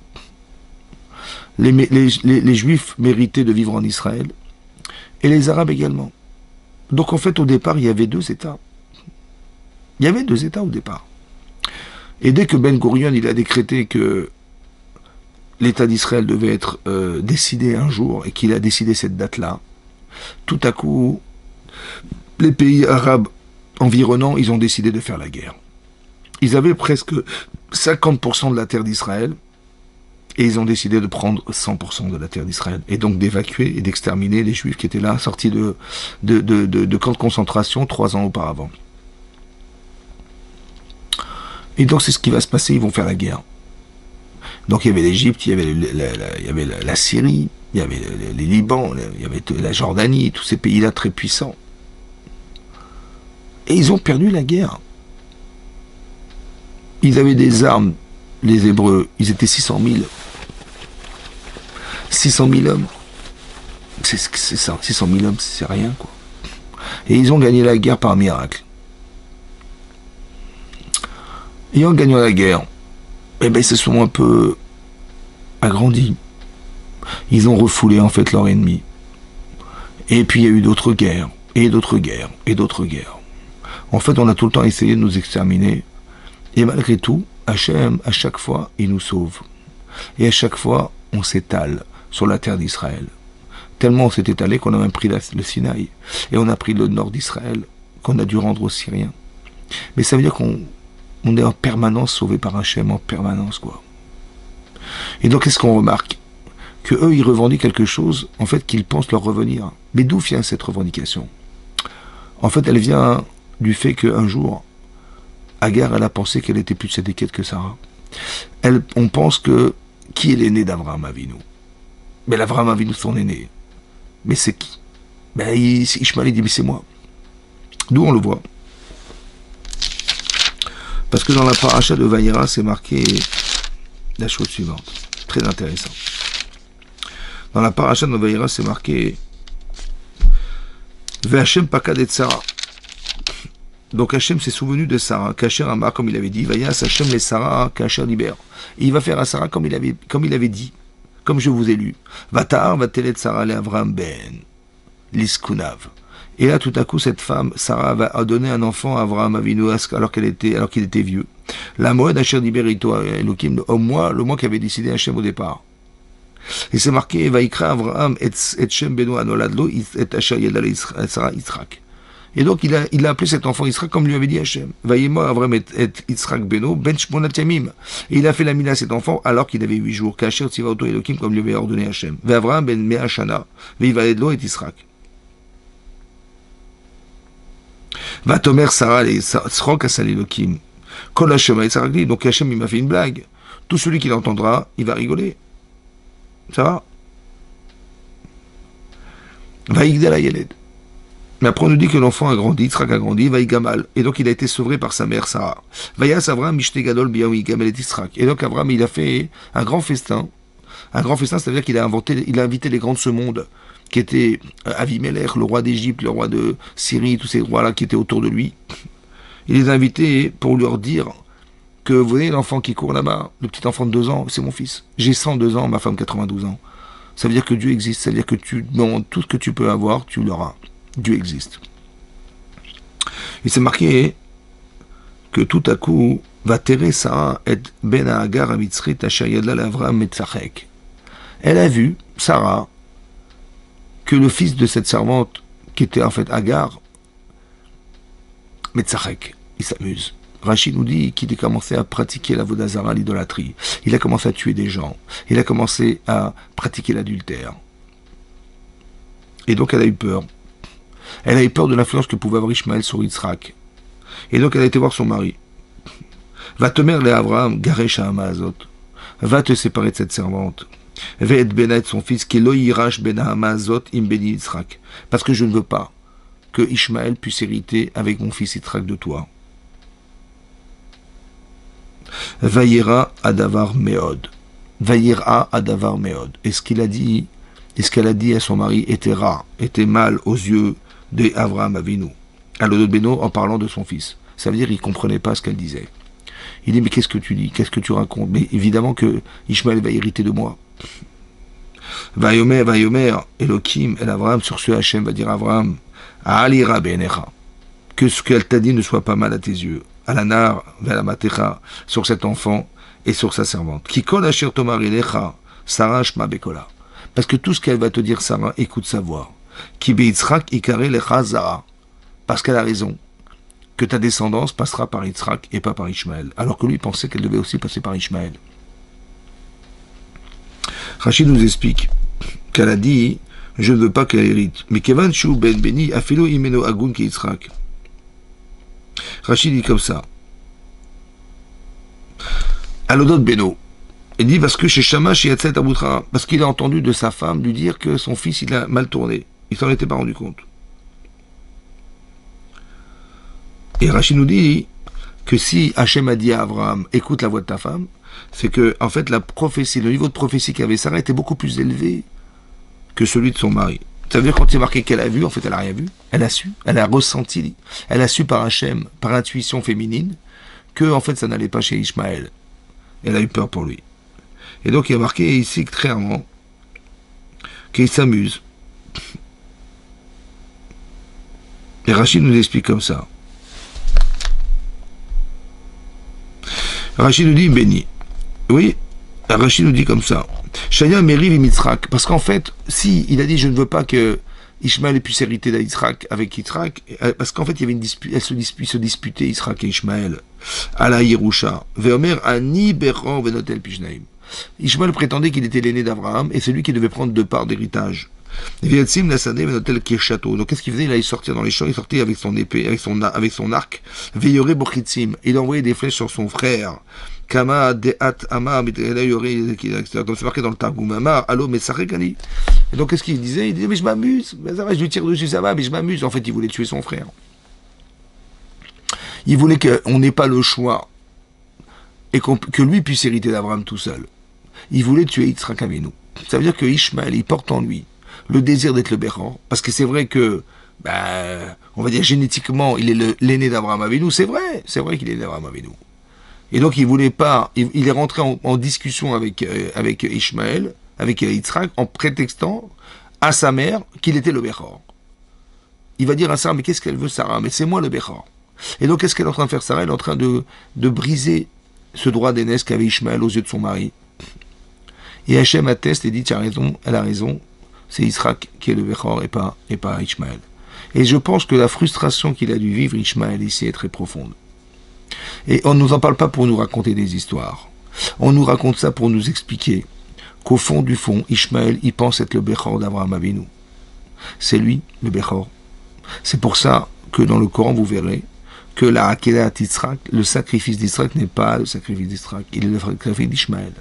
Les Juifs méritaient de vivre en Israël, et les Arabes également. Donc en fait, au départ, il y avait deux États. Il y avait deux États au départ. Et dès que Ben Gurion il a décrété que l'État d'Israël devait être décidé un jour, et qu'il a décidé cette date-là, tout à coup, les pays arabes environnants, ils ont décidé de faire la guerre. Ils avaient presque 50% de la terre d'Israël, et ils ont décidé de prendre 100% de la terre d'Israël, et donc d'évacuer et d'exterminer les Juifs qui étaient là, sortis de camps de concentration 3 ans auparavant. Et donc c'est ce qui va se passer, ils vont faire la guerre. Donc il y avait l'Égypte, il y avait la Syrie, il y avait les Liban, il y avait la Jordanie, tous ces pays-là très puissants. Et ils ont perdu la guerre. Ils avaient des armes, les Hébreux, ils étaient 600 000. 600 000 hommes. C'est ça, 600 000 hommes, c'est rien, quoi. Et ils ont gagné la guerre par miracle. Et en gagnant la guerre, eh ben, ils se sont un peu agrandis. Ils ont refoulé, en fait, leur ennemi. Et puis, il y a eu d'autres guerres, et d'autres guerres, et d'autres guerres. En fait, on a tout le temps essayé de nous exterminer. Et malgré tout, Hachem, à chaque fois, il nous sauve. Et à chaque fois, on s'étale sur la terre d'Israël. Tellement on s'est étalé qu'on a même pris le Sinaï. Et on a pris le nord d'Israël, qu'on a dû rendre aux Syriens. Mais ça veut dire qu'on est en permanence sauvé par Hachem, en permanence, quoi. Et donc, qu'est-ce qu'on remarque? Que eux, ils revendiquent quelque chose, en fait, qu'ils pensent leur revenir. Mais d'où vient cette revendication? En fait, elle vient du fait qu'un jour, Agar, elle a pensé qu'elle était plus tzadékette que Sarah. On pense que, qui est l'aîné d'Avraham Avinu? Mais l'Avraham Avinu, son aîné. Mais c'est qui? Ben, Ishmael, il dit, mais c'est moi. D'où on le voit? Parce que dans la paracha de Vayera, c'est marqué la chose suivante. Très intéressant. Dans la paracha de Vayera, c'est marqué V'Hachem pakad et Sarah. Donc Hachem s'est souvenu de Sarah, Kacher Amar, comme il avait dit, Vayas Hachem les Sarah, Kacher libère. Et il va faire à Sarah comme il avait dit, comme je vous ai lu. Vatar va telet Sarah le Avram ben l'iskunav. Et là, tout à coup, cette femme, Sarah, va donner un enfant à Avraham Avinu alors qu'il était vieux. La moed Asher Diberito Elohim, le mois qu'avait décidé Hachem au départ. Et c'est marqué, Vaikra Avraham et Shem Beno Anoladlo et Asher Yedal Sarah Yitzhak. Et donc, il a appelé cet enfant Yitzhak comme lui avait dit Hachem. Vayemo Avraham et Yitzhak Beno Ben Shmonat Yamim. Et il a fait la mina à cet enfant alors qu'il avait 8 jours. Kasher Tzivaoto Elohim comme lui avait ordonné Hachem. Avraham Ben Mea Shana. Veivaledlo et Yitzhak. Va Tomer Sarah les Srok Asal Elohim. Kol Hachem et Sarah. Donc Hachem, il m'a fait une blague. Tout celui qui l'entendra, il va rigoler. Ça va? Va Yigdel Ayeled. Mais après, on nous dit que l'enfant a grandi, Yitzhak a grandi, va Yigamal. Et donc, il a été sauvé par sa mère, Sarah. Vayas Avraham Mishte Gadol Biyahu Yigamal et Yitzhak. Et donc, Avraham, il a fait un grand festin. Un grand festin, c'est-à-dire qu'il a invité les grands de ce monde, qui étaient Avimelech, le roi d'Égypte, le roi de Syrie, tous ces rois-là qui étaient autour de lui. Il les a invités pour leur dire que, vous voyez, l'enfant qui court là-bas, le petit enfant de 2 ans, c'est mon fils. J'ai 102 ans, ma femme 92 ans. Ça veut dire que Dieu existe. Ça veut dire que tout ce que tu peux avoir, tu l'auras. Dieu existe. Il s'est marqué que tout à coup, va terrer Sarah et Ben Agar Amitzrit Ashayadla Avram Metzachek. Elle a vu, Sarah, que le fils de cette servante, qui était en fait Agar, Metzachek, il s'amuse. Rachid nous dit qu'il a commencé à pratiquer la vodazara, l'idolâtrie. Il a commencé à tuer des gens. Il a commencé à pratiquer l'adultère. Et donc elle a eu peur. Elle a eu peur de l'influence que pouvait avoir Ishmael sur Yitzhak. Et donc elle a été voir son mari. Va te mère les Avraham, Garesh Hamazot. Va te séparer de cette servante. Va être Benaït son fils, qui lo yirash ben Hamazot im beni Yitzhak. Parce que je ne veux pas que Ishmael puisse hériter avec mon fils Yitzhak de toi. Vayera Adavar Meod. Vayera Adavar Meod. Et ce qu'elle a dit à son mari était rare, était mal aux yeux d'Avraham Avinu, à l'Odod Beno, en parlant de son fils. Ça veut dire qu'il ne comprenait pas ce qu'elle disait. Il dit, mais qu'est-ce que tu dis? Qu'est-ce que tu racontes? Mais évidemment que Ishmael va hériter de moi. Vayomer, Elohim, et Avraham, sur ce Hachem va dire à Avraham, Alira be'enecha, que ce qu'elle t'a dit ne soit pas mal à tes yeux. Alanar, Velamatecha, sur cet enfant et sur sa servante. Qui kol asher tomar elecha, Sarah shma bekola. Parce que tout ce qu'elle va te dire, Sarah, écoute sa voix. Qui be'itzrak ikare lecha Zara. Parce qu'elle a raison. Que ta descendance passera par Yitzhak et pas par Ishmael. Alors que lui pensait qu'elle devait aussi passer par Ishmael. Rachid nous explique qu'elle a dit, je ne veux pas qu'elle hérite. Mais Kevan Shu ben Beni afilo imeno agun ki Yitzhak. Rachid dit comme ça. Alodot Beno. Il dit parce que chez Shama, chez Yatzet Aboutra, parce qu'il a entendu de sa femme lui dire que son fils il a mal tourné. Il s'en était pas rendu compte. Et Rachid nous dit que si Hachem a dit à Abraham, écoute la voix de ta femme, c'est que en fait la prophétie, le niveau de prophétie qu'avait Sarah était beaucoup plus élevé que celui de son mari. Ça veut dire quand il est marqué qu'elle a vu, en fait elle a rien vu, elle a su, elle a ressenti, elle a su par Hachem, par intuition féminine, que en fait ça n'allait pas chez Ishmael. Elle a eu peur pour lui. Et donc il y a marqué ici clairement qu'il s'amuse. Et Rachid nous explique comme ça. Rachid nous dit béni. Oui, Rachid nous dit comme ça. Shaya Meriv et Yitzhak. Parce qu'en fait, si il a dit je ne veux pas que Ishmaël puisse hériter d'Yitzhak avec Yitzhak, parce qu'en fait il y avait une dispute, se disputait Yitzhak et Ishmaël à la Yerusha. Veomer Ani Beran Venotel Pishnaim. Ishmaël prétendait qu'il était l'aîné d'Abraham et c'est lui qui devait prendre 2 parts d'héritage. Donc qu'est-ce qu'il faisait? Il allait sortir dans les champs, il sortait avec son épée, avec son arc. Veilloré Bochitzim. Il envoyait des flèches sur son frère. Kama deat amar comme c'est marqué dans le Targum Amar, allo mesarekani. Et donc qu'est-ce qu'il disait? Il disait mais je m'amuse, mais ça va, je lui tire dessus, ça va, mais je m'amuse. En fait, il voulait tuer son frère. Il voulait qu'on n'ait pas le choix et que lui puisse hériter d'Abraham tout seul. Il voulait tuer Yitzhak Avinu. Ça veut dire que Ishmaël, il porte en lui le désir d'être le Béran, parce que c'est vrai que, on va dire génétiquement, il est l'aîné d'Abraham Avinu, c'est vrai qu'il est d'Abraham Avinu. Et donc il voulait pas, il est rentré en discussion avec Ishmaël, avec Yitzhak, en prétextant à sa mère qu'il était le Béran. Il va dire à Sarah, mais qu'est-ce qu'elle veut Sarah? Mais c'est moi le Béran. Et donc qu'est-ce qu'elle est en train de faire Sarah? Elle est en train de briser ce droit d'aînesse qu'avait Ishmaël aux yeux de son mari. Et Hachem atteste et dit, tu as raison, elle a raison, c'est Yitzhak qui est le Bechor et pas Ishmaël. Et je pense que la frustration qu'il a dû vivre Ishmaël ici est très profonde. Et on ne nous en parle pas pour nous raconter des histoires. On nous raconte ça pour nous expliquer qu'au fond du fond, Ishmaël, il pense être le Bechor d'Abraham Avinu. C'est lui, le Bechor. C'est pour ça que dans le Coran, vous verrez que la Akedat Yitzhak, le sacrifice d'Yitzhak n'est pas le sacrifice d'Yitzhak, il est le sacrifice d'Ishmaël.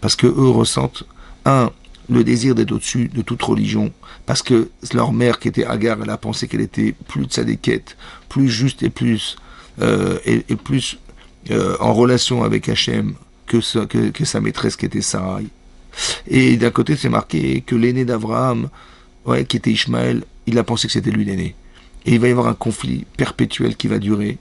Parce que eux ressentent, le désir d'être au-dessus de toute religion, parce que leur mère qui était Agar, elle a pensé qu'elle était plus tzadékette, plus juste et plus en relation avec Hachem que sa maîtresse qui était Sarai. Et d'un côté c'est marqué que l'aîné d'Abraham, qui était Ishmaël, il a pensé que c'était lui l'aîné. Et il va y avoir un conflit perpétuel qui va durer,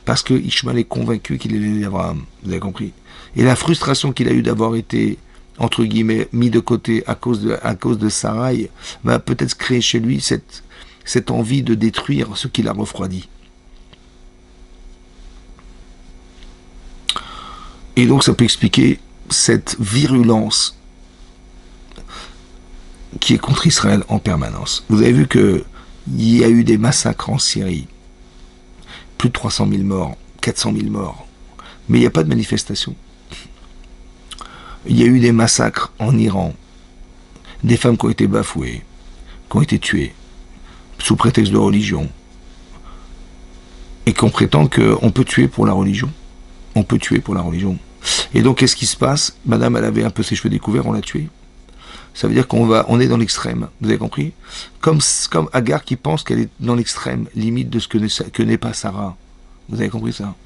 parce que Ishmaël est convaincu qu'il est l'aîné d'Abraham. Vous avez compris? Et la frustration qu'il a eue d'avoir été, entre guillemets, mis de côté à cause de Sarai, va peut-être créer chez lui cette envie de détruire ce qu'il a refroidi. Et donc ça peut expliquer cette virulence qui est contre Israël en permanence. Vous avez vu qu'il y a eu des massacres en Syrie, plus de 300 000 morts, 400 000 morts, mais il n'y a pas de manifestation. Il y a eu des massacres en Iran, des femmes qui ont été bafouées, qui ont été tuées, sous prétexte de religion, et qu'on prétend qu'on peut tuer pour la religion. On peut tuer pour la religion. Et donc, qu'est-ce qui se passe? Madame, elle avait un peu ses cheveux découverts, on l'a tuée. Ça veut dire on est dans l'extrême, vous avez compris? Comme Agar qui pense qu'elle est dans l'extrême, limite de ce que n'est pas Sarah. Vous avez compris ça?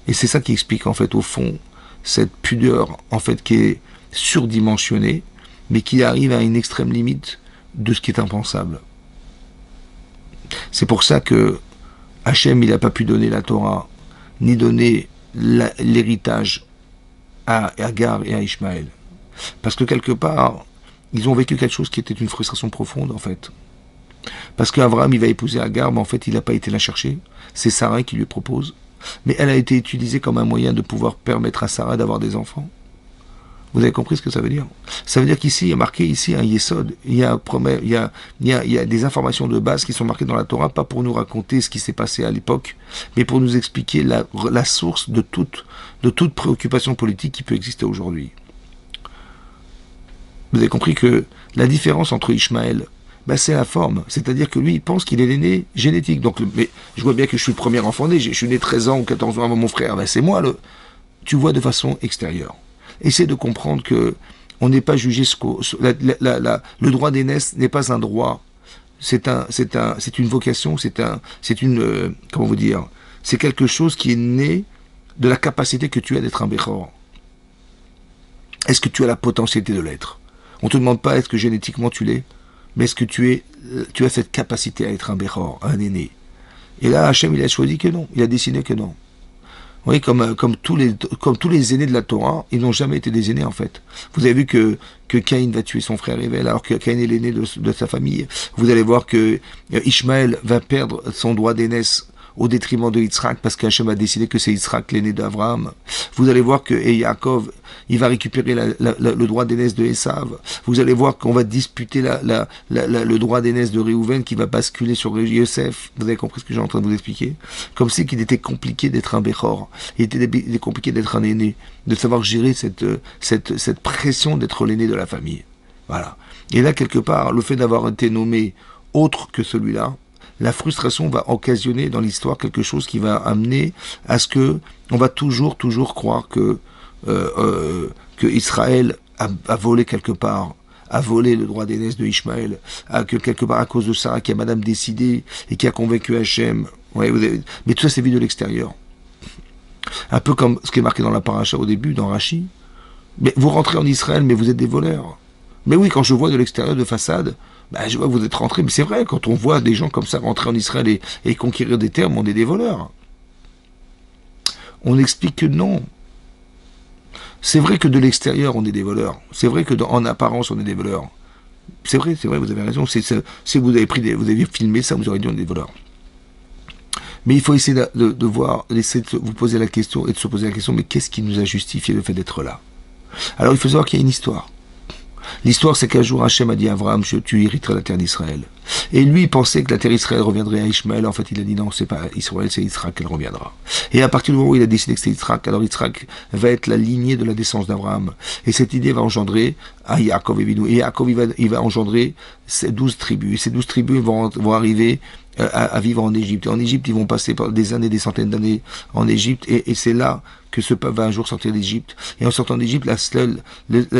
Et c'est ça qui explique, en fait, au fond, cette pudeur, en fait, qui est surdimensionnée, mais qui arrive à une extrême limite de ce qui est impensable. C'est pour ça que Hachem, il n'a pas pu donner la Torah, ni donner l'héritage à Agar et à Ishmaël. Parce que quelque part, ils ont vécu quelque chose qui était une frustration profonde, en fait. Parce qu'Abraham, il va épouser Agar, mais en fait, il n'a pas été la chercher. C'est Sarah qui lui propose. Mais elle a été utilisée comme un moyen de pouvoir permettre à Sarah d'avoir des enfants. Vous avez compris ce que ça veut dire? Ça veut dire qu'ici, il y a marqué ici un yesod, il y a des informations de base qui sont marquées dans la Torah, pas pour nous raconter ce qui s'est passé à l'époque, mais pour nous expliquer la source de toute préoccupation politique qui peut exister aujourd'hui. Vous avez compris que la différence entre Ishmaël, c'est la forme. C'est-à-dire que lui, il pense qu'il est l'aîné génétique. Donc, mais je vois bien que je suis le premier enfant né. Je suis né 13 ans ou 14 ans avant mon frère. C'est moi. Tu vois de façon extérieure. Essaie de comprendre que on n'est pas jugé le droit d'aînesse n'est pas un droit. C'est une vocation. Comment vous dire? C'est quelque chose qui est né de la capacité que tu as d'être un Bechor. Est-ce que tu as la potentialité de l'être? On ne te demande pas est-ce que génétiquement tu l'es, mais est-ce que tu as cette capacité à être un Bechor, un aîné? Et là, Hachem, il a choisi que non. Il a décidé que non. Vous voyez, comme tous les aînés de la Torah, ils n'ont jamais été des aînés, en fait. Vous avez vu que Caïn va tuer son frère Hével, alors que Caïn est l'aîné de sa famille. Vous allez voir que Ishmaël va perdre son droit d'aînesse au détriment de Yitzhak, parce qu'Hachem a décidé que c'est Yitzhak l'aîné d'Abraham. Vous allez voir que Yaakov, il va récupérer le droit d'aînesse de Esav. Vous allez voir qu'on va disputer le droit d'aînesse de Réhouven qui va basculer sur Yosef. Vous avez compris ce que j'ai en train de vous expliquer? Comme c'est qu'il était compliqué d'être un Bechor. Il était compliqué d'être un aîné, de savoir gérer cette pression d'être l'aîné de la famille. Voilà. Et là, quelque part, le fait d'avoir été nommé autre que celui-là, la frustration va occasionner dans l'histoire quelque chose qui va amener à ce que on va toujours croire que Israël a volé quelque part, a volé le droit d'aînesse de Ishmaël, que quelque part à cause de ça, qui a Madame décidé et qui a convaincu Hachem. Ouais, mais tout ça c'est vu de l'extérieur. Un peu comme ce qui est marqué dans la paracha au début, dans Rashi. Mais vous rentrez en Israël, mais vous êtes des voleurs. Mais oui, quand je vois de l'extérieur de façade, je vois que vous êtes rentrés. Mais c'est vrai, quand on voit des gens comme ça rentrer en Israël et conquérir des terres, on est des voleurs. On explique que non. C'est vrai que de l'extérieur, on est des voleurs. C'est vrai que en apparence, on est des voleurs. C'est vrai, vous avez raison. Si vous avez vous avez filmé ça, vous aurez dit on est des voleurs. Mais il faut essayer de voir, essayer de vous poser la question et de se poser la question, mais qu'est-ce qui nous a justifié le fait d'être là? Alors il faut savoir qu'il y a une histoire. L'histoire, c'est qu'un jour, Hachem a dit à Abraham, tu hériteras la terre d'Israël. Et lui, il pensait que la terre d'Israël reviendrait à Ishmaël. En fait, il a dit non, c'est pas Israël, c'est Yitzhak qu'elle reviendra. Et à partir du moment où il a décidé que c'est Yitzhak, alors Yitzhak va être la lignée de la descendance d'Abraham. Et cette idée va engendrer à Yaakov et Vinu. Et Yaakov, il va engendrer ces 12 tribus. Et ces 12 tribus vont arriver à vivre en Égypte. Et en Égypte, ils vont passer par des années, des centaines d'années en Égypte. Et c'est là que ce peuple va un jour sortir d'Égypte. Et en sortant d'Égypte,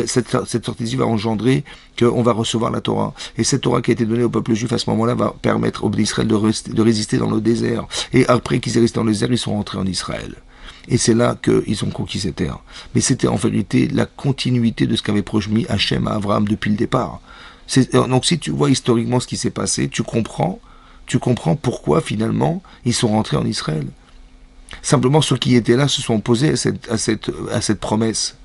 cette sortie d'Égypte va engendrer qu'on va recevoir la Torah. Et cette Torah qui a été donnée au peuple juif à ce moment-là va permettre aux d'Israël de résister dans le désert. Et après qu'ils aient resté dans le désert, ils sont rentrés en Israël. Et c'est là qu'ils ont conquis ces terres. Mais c'était en vérité la continuité de ce qu'avait promis Hachem à Abraham depuis le départ. Donc si tu vois historiquement ce qui s'est passé, tu comprends pourquoi finalement ils sont rentrés en Israël. Simplement ceux qui étaient là se sont opposés à cette promesse.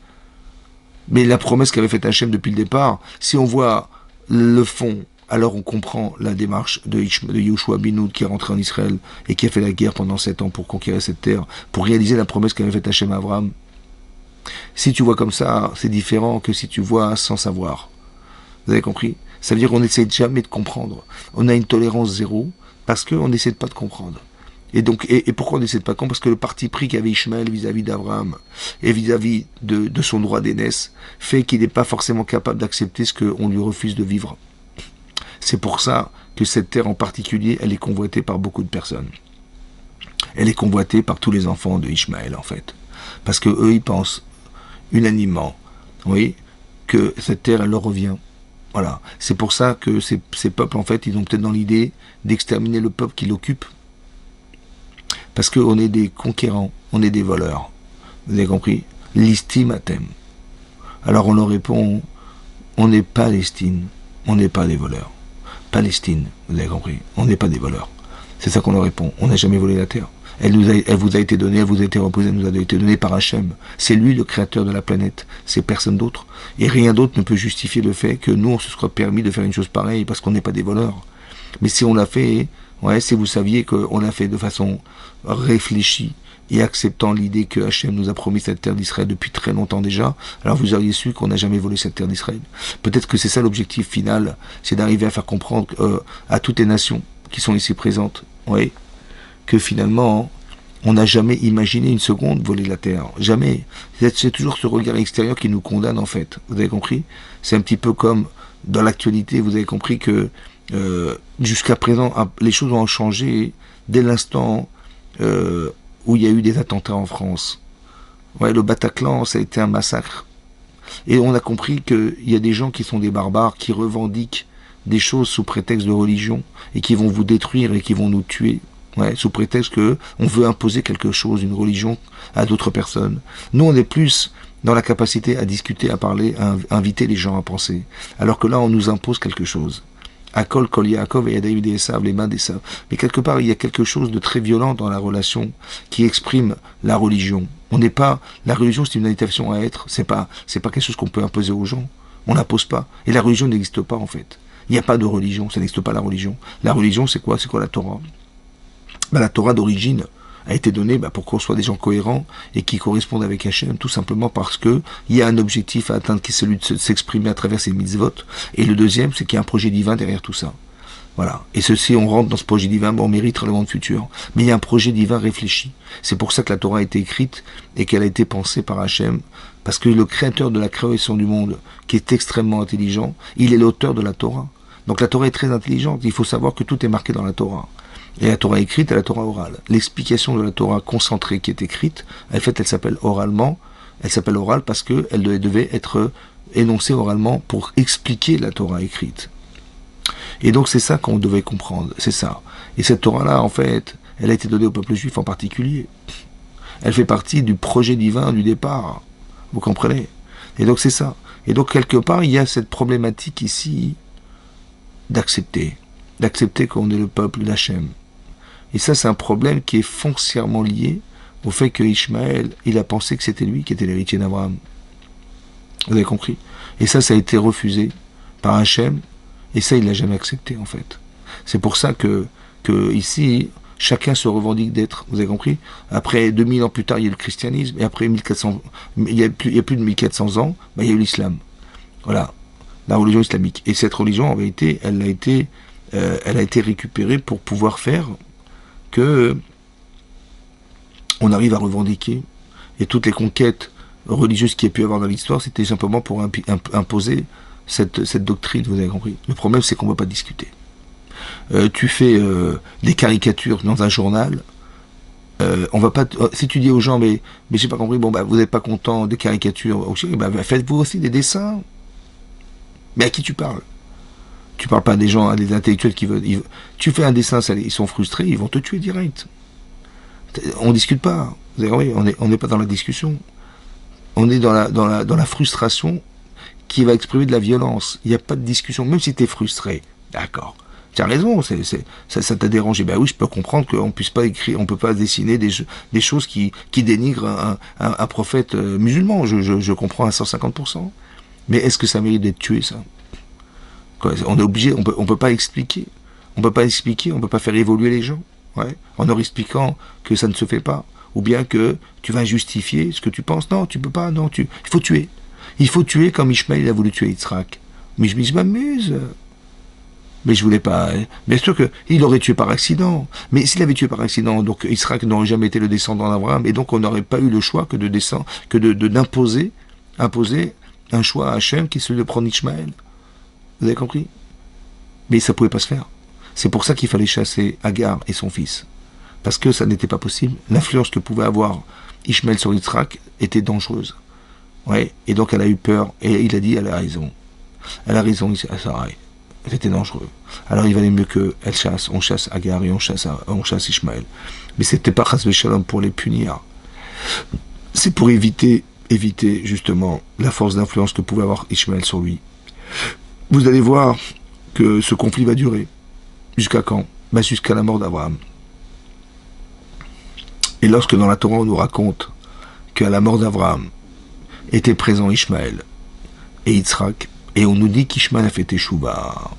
Mais la promesse qu'avait faite Hachem depuis le départ, si on voit le fond, alors on comprend la démarche de Yehoshua ben Nun qui est rentré en Israël et qui a fait la guerre pendant 7 ans pour conquérir cette terre, pour réaliser la promesse qu'avait faite Hachem à Abraham. Si tu vois comme ça, c'est différent que si tu vois sans savoir. Vous avez compris? Ça veut dire qu'on n'essaie jamais de comprendre. On a une tolérance zéro parce qu'on n'essaie pas de comprendre. Et donc, et pourquoi on n'essaie pas de comprendre? Parce que le parti pris qu'avait Ishmaël vis-à-vis d'Abraham et vis-à-vis de son droit d'aînesse fait qu'il n'est pas forcément capable d'accepter ce qu'on lui refuse de vivre. C'est pour ça que cette terre en particulier, elle est convoitée par beaucoup de personnes. Elle est convoitée par tous les enfants de Ishmaël, en fait. Parce que eux, ils pensent unanimement, oui, que cette terre, elle leur revient. Voilà. C'est pour ça que ces peuples, en fait, ils ont peut-être dans l'idée d'exterminer le peuple qui l'occupe. Parce qu'on est des conquérants, on est des voleurs. Vous avez compris? L'istimatem. Alors on leur répond, on n'est pas Palestine, on n'est pas des voleurs. Palestine, vous avez compris? On n'est pas des voleurs. C'est ça qu'on leur répond. On n'a jamais volé la terre. Elle vous a été donnée, elle vous a été reposée, elle nous a été donnée par Hachem. C'est lui le créateur de la planète, c'est personne d'autre. Et rien d'autre ne peut justifier le fait que nous, on se soit permis de faire une chose pareille parce qu'on n'est pas des voleurs. Mais si on l'a fait, ouais, si vous saviez qu'on l'a fait de façon réfléchie et acceptant l'idée que Hachem nous a promis cette terre d'Israël depuis très longtemps déjà, alors vous auriez su qu'on n'a jamais volé cette terre d'Israël. Peut-être que c'est ça l'objectif final, c'est d'arriver à faire comprendre à toutes les nations qui sont ici présentes, ouais, que finalement, on n'a jamais imaginé une seconde voler la terre. Jamais. C'est toujours ce regard extérieur qui nous condamne, en fait. Vous avez compris? C'est un petit peu comme dans l'actualité, vous avez compris que jusqu'à présent, les choses ont changé dès l'instant où il y a eu des attentats en France. Ouais, le Bataclan, ça a été un massacre. Et on a compris qu'il y a des gens qui sont des barbares, qui revendiquent des choses sous prétexte de religion, et qui vont vous détruire et qui vont nous tuer. Ouais, sous prétexte que on veut imposer quelque chose, une religion, à d'autres personnes. Nous, on est plus dans la capacité à discuter, à parler, à inviter les gens à penser. Alors que là, on nous impose quelque chose. Akol, Kol Yaakov et David et Esav, les mains d'Esav. Mais quelque part, il y a quelque chose de très violent dans la relation qui exprime la religion. On n'est pas, la religion, c'est une invitation à être. C'est pas quelque chose qu'on peut imposer aux gens. On l'impose pas. Et la religion n'existe pas, en fait. Il n'y a pas de religion. Ça n'existe pas, la religion. La religion, c'est quoi? C'est quoi la Torah? La Torah d'origine a été donnée pour qu'on soit des gens cohérents et qui correspondent avec Hachem, tout simplement parce que il y a un objectif à atteindre qui est celui de s'exprimer à travers ces mitzvot. Et le deuxième, c'est qu'il y a un projet divin derrière tout ça. Voilà. Et ceci, on rentre dans ce projet divin, on mérite le monde futur. Mais il y a un projet divin réfléchi. C'est pour ça que la Torah a été écrite et qu'elle a été pensée par Hachem. Parce que le créateur de la création du monde, qui est extrêmement intelligent, il est l'auteur de la Torah. Donc la Torah est très intelligente. Il faut savoir que tout est marqué dans la Torah. Et la Torah écrite et la Torah orale. L'explication de la Torah concentrée qui est écrite, en fait, elle s'appelle oralement. Elle s'appelle orale parce qu'elle devait être énoncée oralement pour expliquer la Torah écrite. Et donc c'est ça qu'on devait comprendre, c'est ça. Et cette Torah-là, en fait, elle a été donnée au peuple juif en particulier. Elle fait partie du projet divin du départ. Vous comprenez? Et donc c'est ça. Et donc quelque part, il y a cette problématique ici d'accepter qu'on est le peuple d'Hachem. Et ça, c'est un problème qui est foncièrement lié au fait que Ishmaël, il a pensé que c'était lui qui était l'héritier d'Abraham. Vous avez compris? Et ça a été refusé par Hachem. Et ça, il l'a jamais accepté, en fait. C'est pour ça que ici, chacun se revendique d'être. Vous avez compris? Après 2000 ans plus tard, il y a eu le christianisme, et après 1400, il y a plus de 1400 ans, il y a eu l'islam. Voilà. La religion islamique. Et cette religion, en vérité, elle a été récupérée pour pouvoir faire que on arrive à revendiquer. Et toutes les conquêtes religieuses qu'il y a pu avoir dans l'histoire, c'était simplement pour imposer cette doctrine, vous avez compris. Le problème, c'est qu'on ne peut pas discuter. Tu fais des caricatures dans un journal, on va pas. Si tu dis aux gens, mais j'ai pas compris, vous n'êtes pas content des caricatures, faites-vous aussi des dessins. Mais à qui tu parles? Tu parles pas à des gens, à des intellectuels qui veulent. Tu fais un dessin, ils sont frustrés, ils vont te tuer direct. On discute pas. Vous avez compris, on n'est pas dans la discussion. On est dans la frustration qui va exprimer de la violence. Il n'y a pas de discussion, même si tu es frustré. D'accord. Tu as raison, ça t'a dérangé. Ben oui, je peux comprendre qu'on puisse pas écrire, on peut pas dessiner des choses qui dénigrent un prophète musulman. Je comprends à 150%. Mais est-ce que ça mérite d'être tué, ça? On est obligé, on peut pas expliquer. On peut pas expliquer, on peut pas faire évoluer les gens. Ouais. En leur expliquant que ça ne se fait pas. Ou bien que tu vas justifier ce que tu penses. Non, tu peux pas, non, il faut tuer. Il faut tuer comme Ishmaël a voulu tuer Yitzhak. Mais je m'amuse. Mais je voulais pas. Bien sûr qu'il aurait tué par accident. Mais s'il avait tué par accident, donc Yitzhak n'aurait jamais été le descendant d'Abraham, et donc on n'aurait pas eu le choix que d'imposer un choix à Hachem qui est celui de prendre Ishmaël. Vous avez compris? Mais ça pouvait pas se faire. C'est pour ça qu'il fallait chasser Agar et son fils. Parce que ça n'était pas possible. L'influence que pouvait avoir Ishmaël sur Yitzhak était dangereuse. Ouais, et donc elle a eu peur, et il a dit, elle a raison. Elle a raison, Sarai. C'était dangereux. Alors il valait mieux on chasse Agar et on chasse Ishmaël. Mais c'était pas Chas v'Shalom pour les punir. C'est pour éviter justement la force d'influence que pouvait avoir Ishmaël sur lui. Vous allez voir que ce conflit va durer. Jusqu'à quand? Jusqu'à la mort d'Abraham. Et lorsque dans la Torah on nous raconte qu'à la mort d'Abraham était présent Ishmaël et Yitzhak, et on nous dit qu'Ishmaël a fait Teshuvah.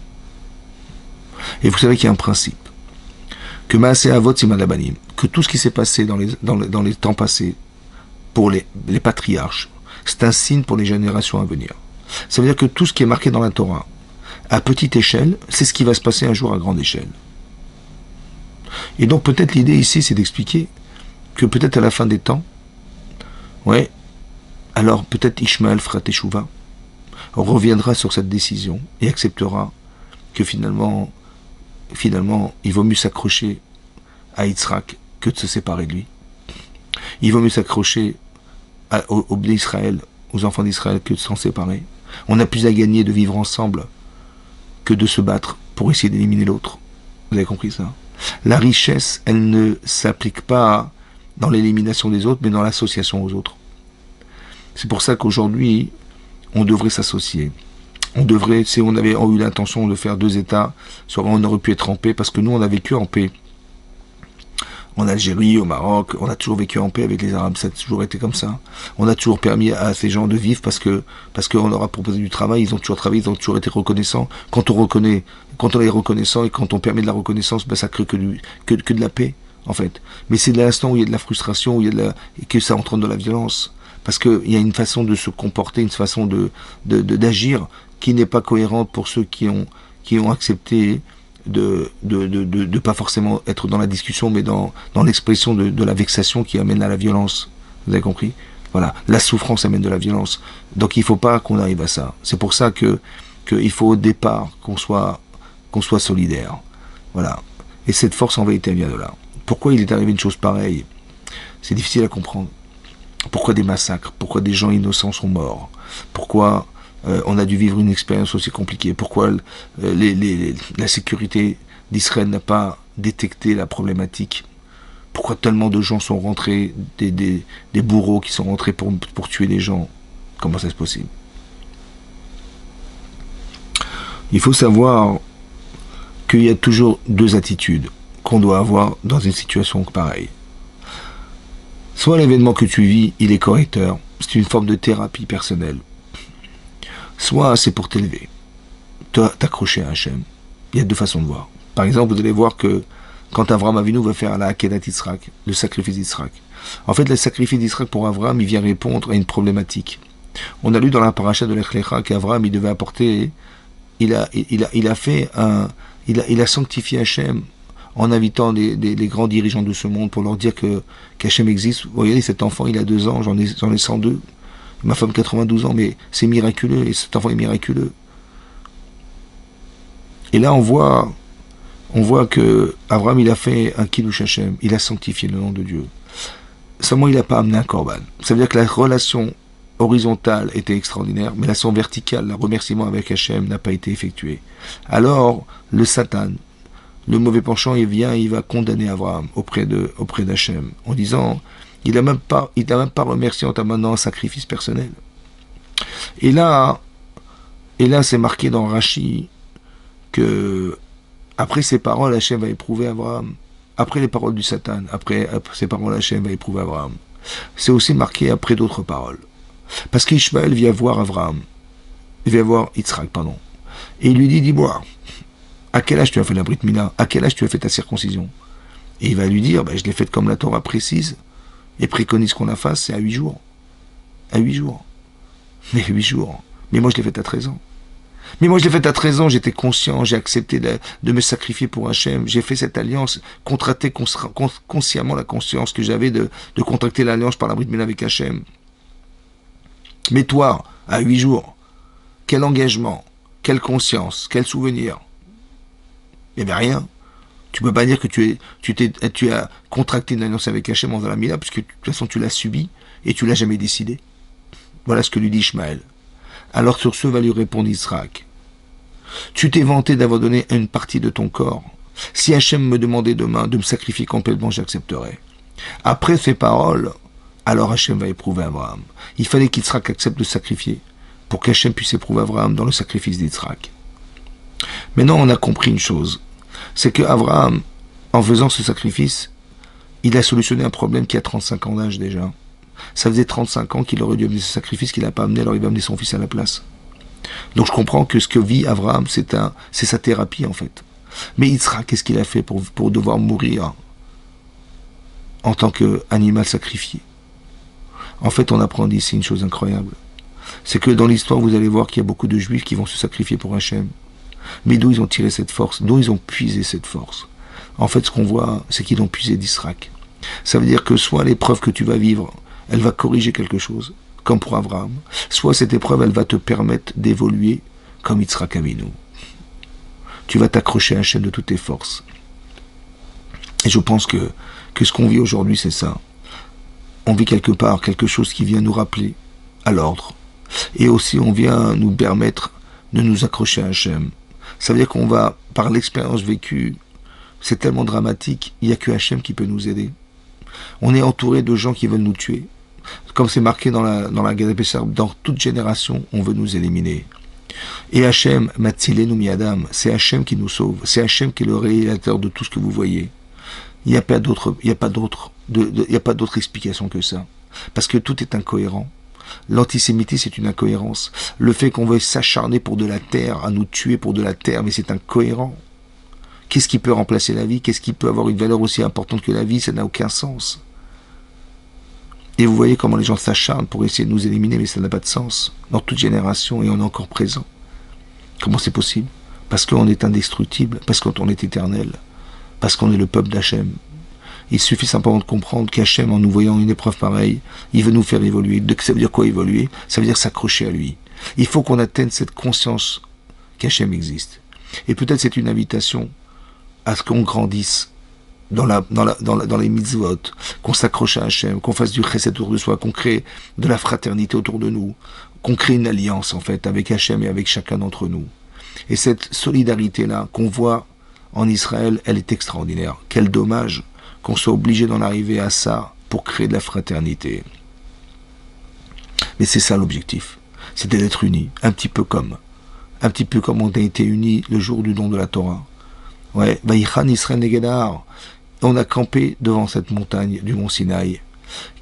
Et vous savez qu'il y a un principe, que Maaseh Avot Siman Labanim, que tout ce qui s'est passé dans les temps passés pour les patriarches, c'est un signe pour les générations à venir. Ça veut dire que tout ce qui est marqué dans la Torah, à petite échelle, c'est ce qui va se passer un jour à grande échelle. Et donc peut-être l'idée ici, c'est d'expliquer que peut-être à la fin des temps, ouais, alors peut-être Ishmaël fera Teshuvah, reviendra sur cette décision et acceptera que finalement, il vaut mieux s'accrocher à Yitzhak que de se séparer de lui. Il vaut mieux s'accrocher aux d'Israël, aux enfants d'Israël, que de s'en séparer. On a plus à gagner de vivre ensemble que de se battre pour essayer d'éliminer l'autre. Vous avez compris ça? La richesse, elle ne s'applique pas dans l'élimination des autres, mais dans l'association aux autres. C'est pour ça qu'aujourd'hui, on devrait s'associer. On devrait, si on avait eu l'intention de faire 2 États, on aurait pu être en paix, parce que nous, on a vécu en paix. En Algérie, au Maroc, on a toujours vécu en paix avec les Arabes, ça a toujours été comme ça. On a toujours permis à ces gens de vivre parce qu'on leur a proposé du travail, ils ont toujours travaillé, ils ont toujours été reconnaissants. Quand on est reconnaissant et quand on permet de la reconnaissance, ça crée que de la paix. en fait. Mais c'est de l'instant où il y a de la frustration, où il y a et que ça entraîne de la violence. Parce qu'il y a une façon de se comporter, une façon d'agir qui n'est pas cohérente pour ceux qui ont accepté de pas forcément être dans la discussion, mais dans l'expression de la vexation qui amène à la violence. Vous avez compris? Voilà, la souffrance amène de la violence. Donc il ne faut pas qu'on arrive à ça. C'est pour ça qu'il faut au départ qu'on soit solidaire. Voilà. Et cette force en vérité elle vient de là. Pourquoi il est arrivé une chose pareille? C'est difficile à comprendre. Pourquoi des massacres? Pourquoi des gens innocents sont morts? Pourquoi on a dû vivre une expérience aussi compliquée? Pourquoi la sécurité d'Israël n'a pas détecté la problématique? Pourquoi tellement de gens sont rentrés, des bourreaux qui sont rentrés pour tuer des gens? Comment ça c'est possible? Il faut savoir qu'il y a toujours deux attitudes qu'on doit avoir dans une situation pareille. Soit l'événement que tu vis, il est correcteur, c'est une forme de thérapie personnelle. Soit c'est pour t'élever, t'accrocher à Hachem. Il y a deux façons de voir. Par exemple, vous allez voir que quand Avraham Avinu va faire la Akedat Yitzhak, le sacrifice d'Yitzhak. En fait, le sacrifice d'Yitzhak pour Avraham, il vient répondre à une problématique. On a lu dans la paracha de l'Ech Lecha qu'Avraham, il devait apporter, il a sanctifié Hachem en invitant les grands dirigeants de ce monde pour leur dire qu'Hachem existe. Vous voyez, cet enfant, il a 2 ans, j'en ai 102. Ma femme 92 ans, mais c'est miraculeux, et cet enfant est miraculeux. Et là, on voit que Abraham, il a fait un kiddush Hachem, il a sanctifié le nom de Dieu. Seulement, il n'a pas amené un korban. Ça veut dire que la relation horizontale était extraordinaire, mais la relation verticale, le remerciement avec Hachem n'a pas été effectué. Alors, le Satan, le mauvais penchant, il vient, il va condamner Abraham auprès d'Hachem, en disant, il n'a même pas remercié en t'amenant un sacrifice personnel. Et là, c'est marqué dans Rashi que après ces paroles, Hachem va éprouver Abraham. Après les paroles du Satan, après ces paroles, Hachem va éprouver Abraham. C'est aussi marqué après d'autres paroles. Parce qu'Ishmaël vient voir Abraham. Il vient voir Yitzhak, pardon. Et il lui dit, dis-moi, à quel âge tu as fait la Brit Mila? À quel âge tu as fait ta circoncision? Et il va lui dire, je l'ai faite comme la Torah précise et préconise qu'on la fasse, c'est à 8 jours. À 8 jours. Mais 8 jours. Mais moi je l'ai faite à 13 ans. Mais moi je l'ai faite à 13 ans, j'étais conscient, j'ai accepté de me sacrifier pour Hachem, j'ai fait cette alliance, contracté consciemment la conscience que j'avais de contracter l'alliance par la Brit Mila avec Hachem. Mais toi, à 8 jours, quel engagement, quelle conscience, quel souvenir? Il n'y avait rien. Tu ne peux pas dire que tu as contracté une alliance avec Hachem en faisant la Mila, puisque de toute façon tu l'as subi et tu l'as jamais décidé. Voilà ce que lui dit Ishmaël. Alors sur ce va lui répondre Yitzhak. Tu t'es vanté d'avoir donné une partie de ton corps. Si Hachem me demandait demain de me sacrifier complètement, j'accepterais. Après ces paroles, alors Hachem va éprouver Abraham. Il fallait qu'Yitzhak accepte de sacrifier pour qu'Hachem puisse éprouver Abraham dans le sacrifice d'Yitzhak. Maintenant, on a compris une chose. C'est que Abraham, en faisant ce sacrifice, il a solutionné un problème qui a 35 ans d'âge déjà. Ça faisait 35 ans qu'il aurait dû amener ce sacrifice qu'il n'a pas amené, alors il va amener son fils à la place. Donc je comprends que ce que vit Abraham, c'est sa thérapie en fait. Mais Yitzhak, qu'est-ce qu'il a fait pour devoir mourir en tant qu'animal sacrifié? En fait, on apprend d'ici une chose incroyable. C'est que dans l'histoire, vous allez voir qu'il y a beaucoup de juifs qui vont se sacrifier pour Hachem. Mais d'où ils ont tiré cette force? D'où ils ont puisé cette force? En fait, ce qu'on voit, c'est qu'ils ont puisé d'Israël. Ça veut dire que soit l'épreuve que tu vas vivre, elle va corriger quelque chose, comme pour Abraham, soit cette épreuve, elle va te permettre d'évoluer comme Yitzhak Avinu. Tu vas t'accrocher à Hachem de toutes tes forces. Et je pense que ce qu'on vit aujourd'hui, c'est ça. On vit quelque part quelque chose qui vient nous rappeler à l'ordre. Et aussi, on vient nous permettre de nous accrocher à Hachem. Ça veut dire qu'on va, par l'expérience vécue, c'est tellement dramatique, il n'y a que Hachem qui peut nous aider. On est entouré de gens qui veulent nous tuer. Comme c'est marqué dans la Gada Pesach, dans toute génération, on veut nous éliminer. Et Hachem, Matzilenu miadam, c'est Hachem qui nous sauve. C'est Hachem qui est le réalisateur de tout ce que vous voyez. Il n'y a pas d'autre explication que ça. Parce que tout est incohérent. L'antisémitisme c'est une incohérence. Le fait qu'on veuille s'acharner pour de la terre, à nous tuer pour de la terre, mais c'est incohérent. Qu'est-ce qui peut remplacer la vie? Qu'est-ce qui peut avoir une valeur aussi importante que la vie? Ça n'a aucun sens. Et vous voyez comment les gens s'acharnent pour essayer de nous éliminer, mais ça n'a pas de sens. Dans toute génération, et on est encore présent. Comment c'est possible? Parce qu'on est indestructible, parce qu'on est éternel, parce qu'on est le peuple d'Hachem. Il suffit simplement de comprendre qu'Hachem, en nous voyant une épreuve pareille, il veut nous faire évoluer. Ça veut dire quoi évoluer? Ça veut dire s'accrocher à lui. Il faut qu'on atteigne cette conscience qu'Hachem existe. Et peut-être c'est une invitation à ce qu'on grandisse dans les mitzvot, qu'on s'accroche à Hachem, qu'on fasse du chesed autour de soi, qu'on crée de la fraternité autour de nous, qu'on crée une alliance en fait avec Hachem et avec chacun d'entre nous. Et cette solidarité-là qu'on voit en Israël, elle est extraordinaire. Quel dommage qu'on soit obligé d'en arriver à ça pour créer de la fraternité. Mais c'est ça l'objectif, c'était d'être unis, un petit peu comme on a été unis le jour du don de la Torah. Ouais, Vaïchan Israël Negedar. On a campé devant cette montagne du mont Sinaï.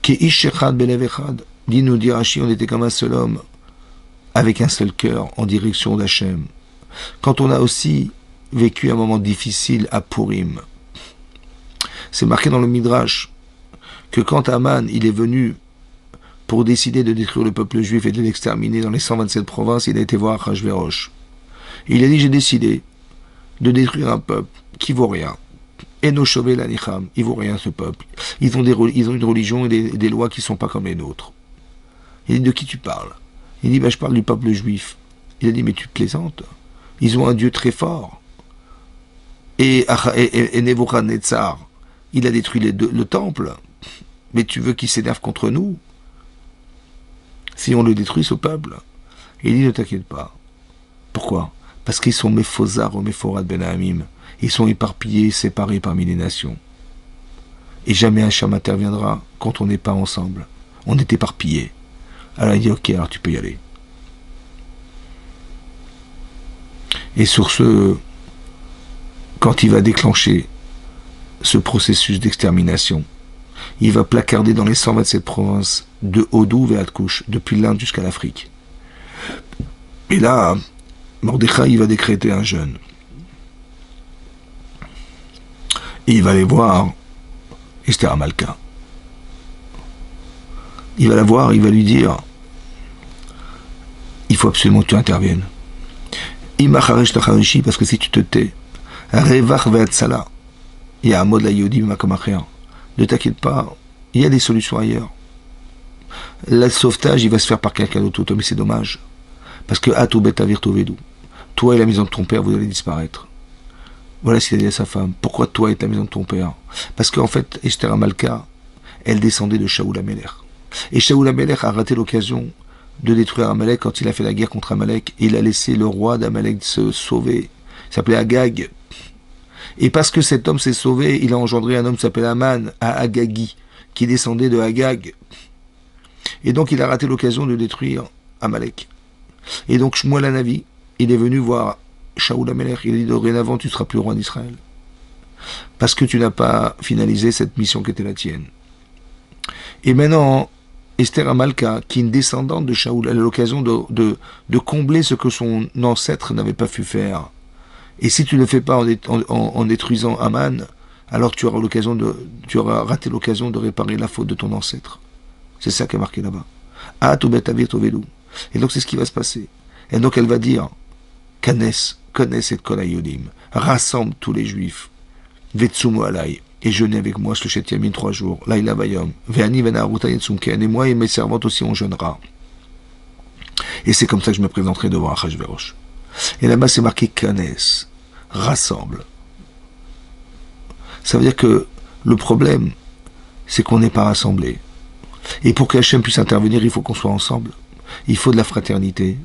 Keish Echad Belev Echad. Dit nous dit Rashi, on était comme un seul homme, avec un seul cœur, en direction d'Hachem. Quand on a aussi vécu un moment difficile à Purim, c'est marqué dans le Midrash que quand Aman il est venu pour décider de détruire le peuple juif et de l'exterminer dans les 127 provinces, il a été voir Achashverosh. Il a dit, j'ai décidé de détruire un peuple qui vaut rien. Et nos chauvet la nicham, il vaut rien ce peuple. Ils ont une religion et des lois qui ne sont pas comme les nôtres. Il dit, de qui tu parles? Il dit, je parle du peuple juif. Il a dit, mais tu plaisantes. Ils ont un Dieu très fort. Et Nebuchadnezzar, il a détruit le temple. Mais tu veux qu'il s'énerve contre nous? Si on le détruit, ce peuple. Et il dit, ne t'inquiète pas. Pourquoi? Parce qu'ils sont Mephozar ou Mephorat Ben Hamim. Ils sont éparpillés, séparés parmi les nations. Et jamais Hachem interviendra quand on n'est pas ensemble. On est éparpillés. Alors il dit, ok, alors tu peux y aller. Et sur ce, quand il va déclencher ce processus d'extermination, il va placarder dans les 127 provinces de Hodou vers Atkouch, depuis l'Inde jusqu'à l'Afrique. Et là, Mordechai, il va décréter un jeûne. Et il va aller voir Esther Amalka. Il va la voir, il va lui dire, il faut absolument que tu interviennes. Imacharesh tacharishi, parce que si tu te tais, Revach ve'atzala, il y a un mot de la Yodi, ne t'inquiète pas, il y a des solutions ailleurs. Le sauvetage, il va se faire par quelqu'un d'autre, mais c'est dommage. Parce que Atou betavir tovedou, toi et la maison de ton père, vous allez disparaître. Voilà ce qu'il a dit à sa femme. Pourquoi toi et la maison de ton père? Parce qu'en fait, Esther Amalka, elle descendait de Shaoul Amelech. Et Shaoul Amelech a raté l'occasion de détruire Amalek quand il a fait la guerre contre Amalek. Et il a laissé le roi d'Amalek se sauver. Il s'appelait Agag. Et parce que cet homme s'est sauvé, il a engendré un homme qui s'appelle Aman, à Agagi, qui descendait de Agag. Et donc il a raté l'occasion de détruire Amalek. Et donc Shmuel Hanavi, il est venu voir Shaoul Amelech, il a dit, dorénavant tu ne seras plus roi d'Israël. Parce que tu n'as pas finalisé cette mission qui était la tienne. Et maintenant, Esther Amalka, qui est une descendante de Shaoul, elle a l'occasion de combler ce que son ancêtre n'avait pas pu faire. Et si tu ne le fais pas en détruisant Aman, alors tu auras raté l'occasion de réparer la faute de ton ancêtre. C'est ça qui est marqué là-bas. Ah, Tobetavir Tovelou. Et donc c'est ce qui va se passer. Et donc elle va dire, connais cette Kol HaYodim, rassemble tous les juifs, Vetsumu Alay, et jeûnez avec moi ce Shet Yamin 3 jours, Laila Bayom, Ve'ani Ve'na'aruta Yetzumken, et moi et mes servantes aussi on jeûnera. Et c'est comme ça que je me présenterai devant Achashverosh. Et là-bas c'est marqué Kanes, rassemble. Ça veut dire que le problème, c'est qu'on n'est pas rassemblés. Et pour qu'Hachem puisse intervenir, il faut qu'on soit ensemble. Il faut de la fraternité,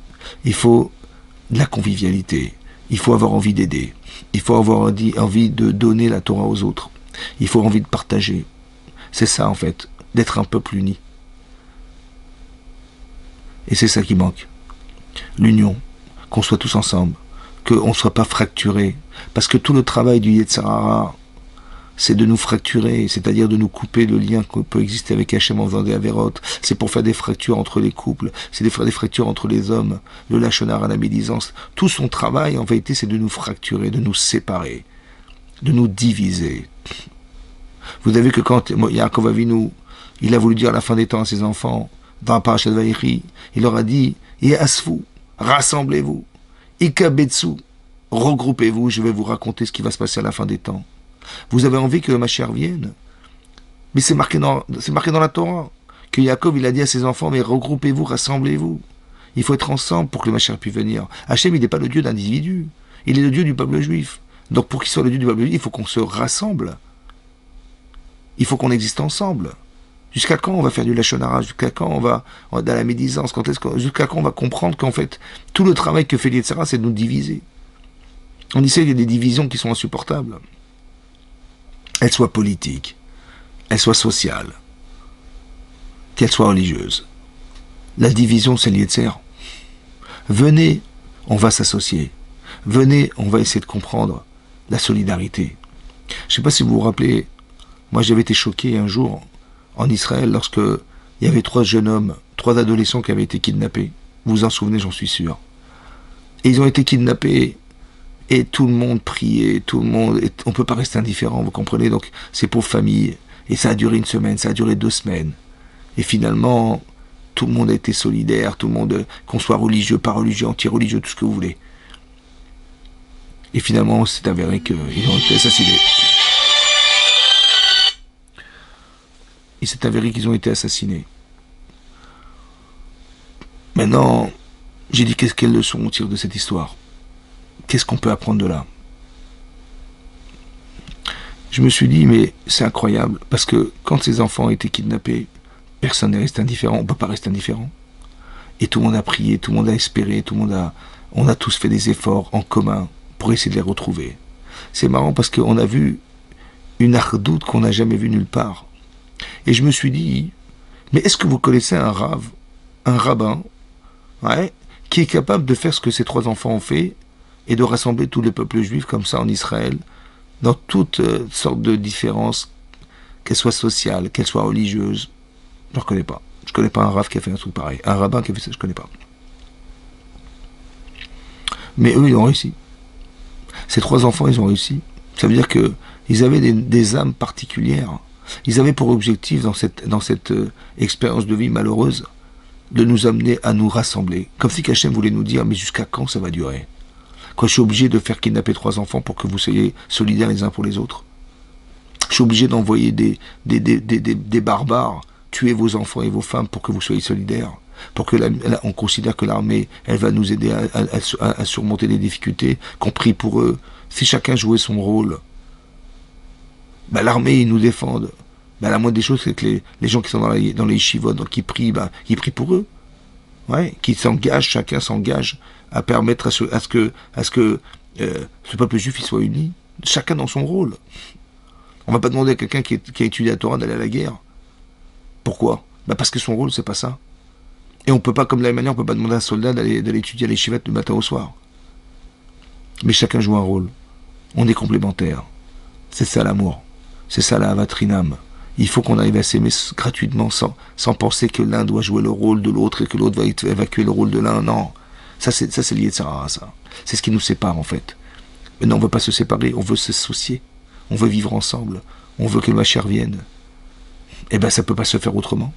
il faut de la convivialité, il faut avoir envie d'aider, il faut avoir envie de donner la Torah aux autres, il faut envie de partager. C'est ça en fait, d'être un peuple uni. Et c'est ça qui manque. L'union, qu'on soit tous ensemble, qu'on ne soit pas fracturés, parce que tout le travail du Yetzer Hara, c'est de nous fracturer, c'est-à-dire de nous couper le lien qu'on peut exister avec Hachem en faisant des avérotes. C'est pour faire des fractures entre les couples, c'est de faire des fractures entre les hommes, le lachon hara, la médisance. Tout son travail, en vérité, c'est de nous fracturer, de nous séparer. de nous diviser. Vous avez vu que quand Yaakov Avinu, il a voulu dire à la fin des temps à ses enfants, dans la parashat Vaïchi, il leur a dit, Asfou, rassemblez-vous, Ikabetsu, regroupez-vous, je vais vous raconter ce qui va se passer à la fin des temps. Vous avez envie que le Mashiach vienne, mais c'est marqué dans la Torah, que Yaakov, il a dit à ses enfants, mais regroupez-vous, rassemblez-vous. Il faut être ensemble pour que le Mashiach puisse venir. Hachem, il n'est pas le Dieu d'individus, il est le Dieu du peuple juif. Donc pour qu'il soit le Dieu du peuple juif, il faut qu'on se rassemble. Il faut qu'on existe ensemble. Jusqu'à quand on va faire du Lachon Hara? Jusqu'à quand on va dans la médisance? Jusqu'à quand on va comprendre qu'en fait, tout le travail que fait l'Yetzer Hara, c'est de nous diviser. On dit ça, il y a des divisions qui sont insupportables. Elles soient politiques, elles soient sociales, qu'elles soient religieuses. La division, c'est l'Yetzer Hara. Venez, on va s'associer. Venez, on va essayer de comprendre la solidarité. Je ne sais pas si vous vous rappelez, moi j'avais été choqué un jour en Israël lorsque il y avait 3 jeunes hommes, 3 adolescents qui avaient été kidnappés. Vous vous en souvenez, j'en suis sûr. Et ils ont été kidnappés et tout le monde priait, tout le monde, on ne peut pas rester indifférent, vous comprenez, donc ces pauvres familles, et ça a duré 1 semaine, ça a duré 2 semaines. Et finalement, tout le monde a été solidaire, tout le monde, qu'on soit religieux, pas religieux, anti-religieux, tout ce que vous voulez. Et finalement, c'est avéré qu'ils ont été assassinés. Il s'est avéré qu'ils ont été assassinés. Maintenant, j'ai dit quelle leçon on tire de cette histoire? Qu'est-ce qu'on peut apprendre de là? Je me suis dit, mais c'est incroyable, parce que quand ces enfants ont été kidnappés, personne n'est resté indifférent, on ne peut pas rester indifférent. Et tout le monde a prié, tout le monde a espéré, on a tous fait des efforts en commun pour essayer de les retrouver. C'est marrant parce qu'on a vu une ardoute qu'on n'a jamais vue nulle part. Et je me suis dit, mais est-ce que vous connaissez un rabbin, ouais, qui est capable de faire ce que ces 3 enfants ont fait et de rassembler tout le peuple juif comme ça en Israël, dans toutes sortes de différences, qu'elles soient sociales, qu'elles soient religieuses? Je ne reconnais pas. Je ne connais pas un rabbin qui a fait un truc pareil. Un rabbin qui a fait ça, je ne connais pas. Mais eux, ils ont réussi. Ces 3 enfants, ils ont réussi. Ça veut dire qu'ils avaient des âmes particulières. Ils avaient pour objectif, dans cette expérience de vie malheureuse, de nous amener à nous rassembler. Comme si Hachem voulait nous dire, mais jusqu'à quand ça va durer? Quand je suis obligé de faire kidnapper 3 enfants pour que vous soyez solidaires les uns pour les autres. Je suis obligé d'envoyer des barbares tuer vos enfants et vos femmes pour que vous soyez solidaires. Pour que on considère que l'armée, elle va nous aider à surmonter les difficultés, qu'on prie pour eux. Si chacun jouait son rôle, ben l'armée, ils nous défendent. Ben la moindre des choses, c'est que les gens qui sont dans les yeshivot, donc qui prient, ben, ils prient pour eux. Ouais, qui s'engagent, chacun s'engage à permettre à ce que ce peuple juif il soit uni. Chacun dans son rôle. On va pas demander à quelqu'un qui a étudié la Torah d'aller à la guerre. Pourquoi? Ben parce que son rôle, c'est pas ça. Et on peut pas, comme de la même manière, on peut pas demander à un soldat d'aller étudier à l'Yeshivat du matin au soir. Mais chacun joue un rôle. On est complémentaires. C'est ça l'amour. C'est ça la avatrinam. Il faut qu'on arrive à s'aimer gratuitement sans penser que l'un doit jouer le rôle de l'autre et que l'autre va évacuer le rôle de l'un. Non. Ça c'est lié de ça. C'est ce qui nous sépare en fait. Mais non, on veut pas se séparer. On veut s'associer. On veut vivre ensemble. On veut que le Mashiach vienne. Eh ben ça peut pas se faire autrement.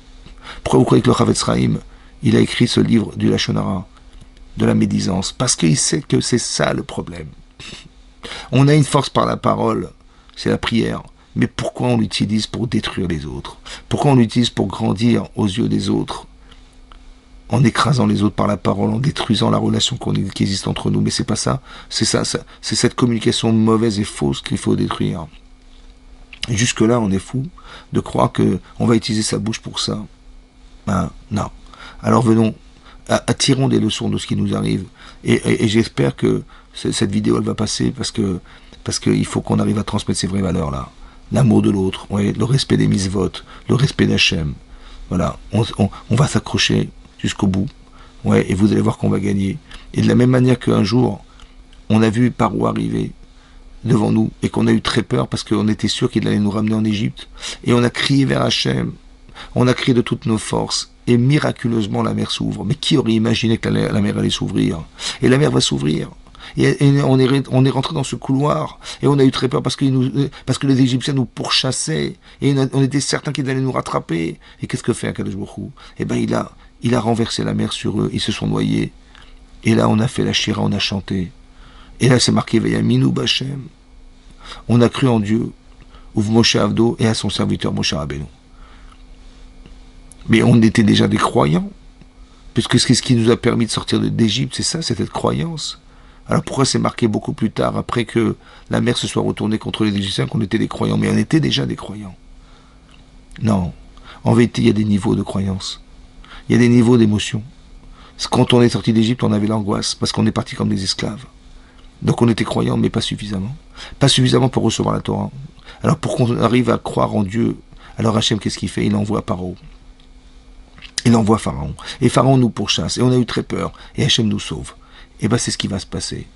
Pourquoi vous croyez que le Chavetz Chaim, il a écrit ce livre du Lachon Hara, de la médisance? Parce qu'il sait que c'est ça le problème. On a une force par la parole, c'est la prière. Mais pourquoi on l'utilise pour détruire les autres? Pourquoi on l'utilise pour grandir aux yeux des autres? En écrasant les autres par la parole, en détruisant la relation qui existe entre nous. Mais c'est pas ça. C'est cette communication mauvaise et fausse qu'il faut détruire. Et jusque-là, on est fou de croire qu'on va utiliser sa bouche pour ça. Ben, non. Alors venons, attirons des leçons de ce qui nous arrive. Et j'espère que cette vidéo, elle va passer parce qu'il faut qu'on arrive à transmettre ces vraies valeurs-là. L'amour de l'autre, ouais, le respect des mitzvot, le respect d'Hachem. Voilà, on va s'accrocher jusqu'au bout. Ouais, et vous allez voir qu'on va gagner. Et de la même manière qu'un jour, on a vu Paro arriver devant nous et qu'on a eu très peur parce qu'on était sûr qu'il allait nous ramener en Égypte. Et on a crié vers Hachem. On a crié de toutes nos forces. Et miraculeusement, la mer s'ouvre. Mais qui aurait imaginé que la mer allait s'ouvrir? Et la mer va s'ouvrir. Et on est rentré dans ce couloir, et on a eu très peur parce parce que les Égyptiens nous pourchassaient, et on était certains qu'ils allaient nous rattraper. Et qu'est-ce que fait Akadosh Baruch Hu? Eh ben, il a renversé la mer sur eux, ils se sont noyés. Et là, on a fait la shira, on a chanté. Et là, c'est marqué Vayaminu Bachem. On a cru en Dieu, Uv Moshe Avdo, et à son serviteur Moshe Rabbeinu. Mais on était déjà des croyants. Puisque ce qui nous a permis de sortir d'Égypte, c'est ça, c'est cette croyance. Alors pourquoi c'est marqué beaucoup plus tard, après que la mer se soit retournée contre les Égyptiens, qu'on était des croyants? Mais on était déjà des croyants. Non. En vérité, il y a des niveaux de croyance. Il y a des niveaux d'émotion. Quand on est sorti d'Égypte, on avait l'angoisse, parce qu'on est parti comme des esclaves. Donc on était croyants, mais pas suffisamment. Pas suffisamment pour recevoir la Torah. Alors pour qu'on arrive à croire en Dieu, alors Hachem, qu'est-ce qu'il fait? Il envoie Paro. Il envoie Pharaon. Et Pharaon nous pourchasse. Et on a eu très peur. Et Hachem nous sauve. Et bien c'est ce qui va se passer.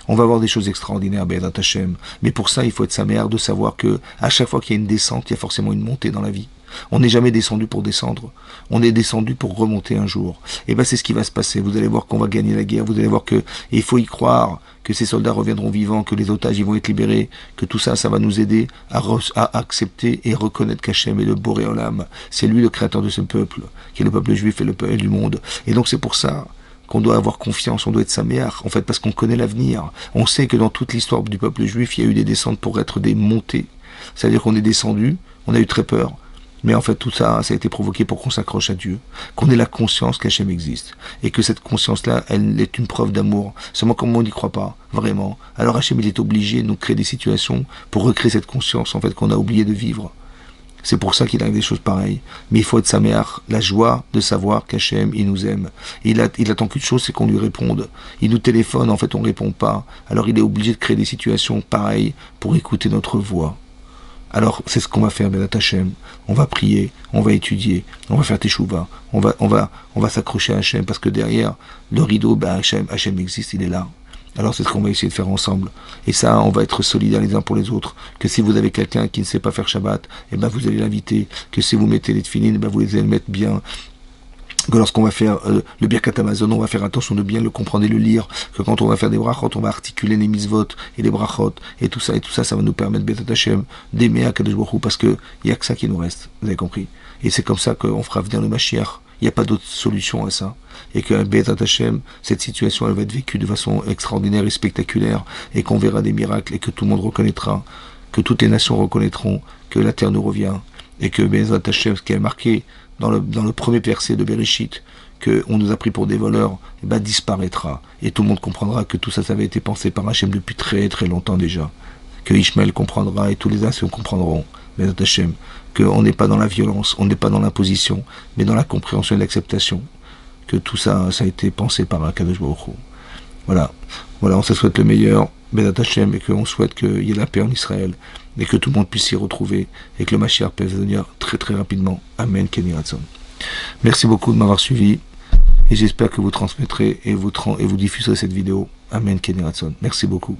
On va voir des choses extraordinaires, Bédat Hachem. Mais pour ça, il faut être sa mère de savoir que à chaque fois qu'il y a une descente, il y a forcément une montée dans la vie. On n'est jamais descendu pour descendre. On est descendu pour remonter un jour. Et bien c'est ce qui va se passer. Vous allez voir qu'on va gagner la guerre. Vous allez voir que, et il faut y croire, que ces soldats reviendront vivants, que les otages ils vont être libérés, que tout ça, ça va nous aider à accepter et reconnaître qu'Hachem est le Boré Olam. C'est lui le créateur de ce peuple, qui est le peuple juif et le peuple du monde. Et donc c'est pour ça qu'on doit avoir confiance, on doit être sa mère, en fait, parce qu'on connaît l'avenir. On sait que dans toute l'histoire du peuple juif, il y a eu des descentes pour être des montées. C'est-à-dire qu'on est descendu, on a eu très peur. Mais en fait, tout ça, ça a été provoqué pour qu'on s'accroche à Dieu, qu'on ait la conscience qu'Hachem existe, et que cette conscience-là, elle est une preuve d'amour. Seulement, comme on n'y croit pas, vraiment, alors Hachem, il est obligé de nous créer des situations pour recréer cette conscience, en fait, qu'on a oublié de vivre. C'est pour ça qu'il arrive des choses pareilles. Mais il faut être sa mère, la joie de savoir qu'Hachem, il nous aime. Et il attend qu'une chose, c'est qu'on lui réponde. Il nous téléphone, en fait, on ne répond pas. Alors il est obligé de créer des situations pareilles pour écouter notre voix. Alors, c'est ce qu'on va faire, Bédat Hachem. On va prier, on va étudier, on va faire teshuva, on va s'accrocher à Hachem, parce que derrière, le rideau, ben Hachem existe, il est là. Alors, c'est ce qu'on va essayer de faire ensemble. Et ça, on va être solidaires les uns pour les autres. Que si vous avez quelqu'un qui ne sait pas faire Shabbat, eh ben, vous allez l'inviter. Que si vous mettez les tefilines, eh ben, vous allez le mettre bien. Que lorsqu'on va faire le Birkat Amazon, on va faire attention de bien le comprendre et le lire, que quand on va faire des brachot, on va articuler les mitzvot et les brachot, et tout ça, ça va nous permettre, Bédat Hachem, d'aimer Akadosh Baruch Hu, parce que il y a que ça qui nous reste, vous avez compris. Et c'est comme ça qu'on fera venir le Mashiach. Il n'y a pas d'autre solution à ça. Et que Bédat Hachem, cette situation, elle va être vécue de façon extraordinaire et spectaculaire, et qu'on verra des miracles, et que tout le monde reconnaîtra, que toutes les nations reconnaîtront que la terre nous revient, et que Bédat Hachem, ce qui est marqué dans le premier verset de Bereshit, qu'on nous a pris pour des voleurs, eh ben, disparaîtra. Et tout le monde comprendra que tout ça, ça avait été pensé par Hachem depuis très très longtemps déjà. Que Ishmael comprendra et tous les nations comprendront, Bédat Hachem, qu'on n'est pas dans la violence, on n'est pas dans l'imposition, mais dans la compréhension et l'acceptation. Que tout ça, ça a été pensé par Akadosh Baruch Hu. Voilà, on se souhaite le meilleur, Bédat Hachem, et qu'on souhaite qu'il y ait la paix en Israël, et que tout le monde puisse s'y retrouver, et que le Mashiach puisse venir très très rapidement. Amen, Kenny Ratson. Merci beaucoup de m'avoir suivi, et j'espère que vous transmettrez et vous diffuserez cette vidéo. Amen, Kenny Ratson. Merci beaucoup.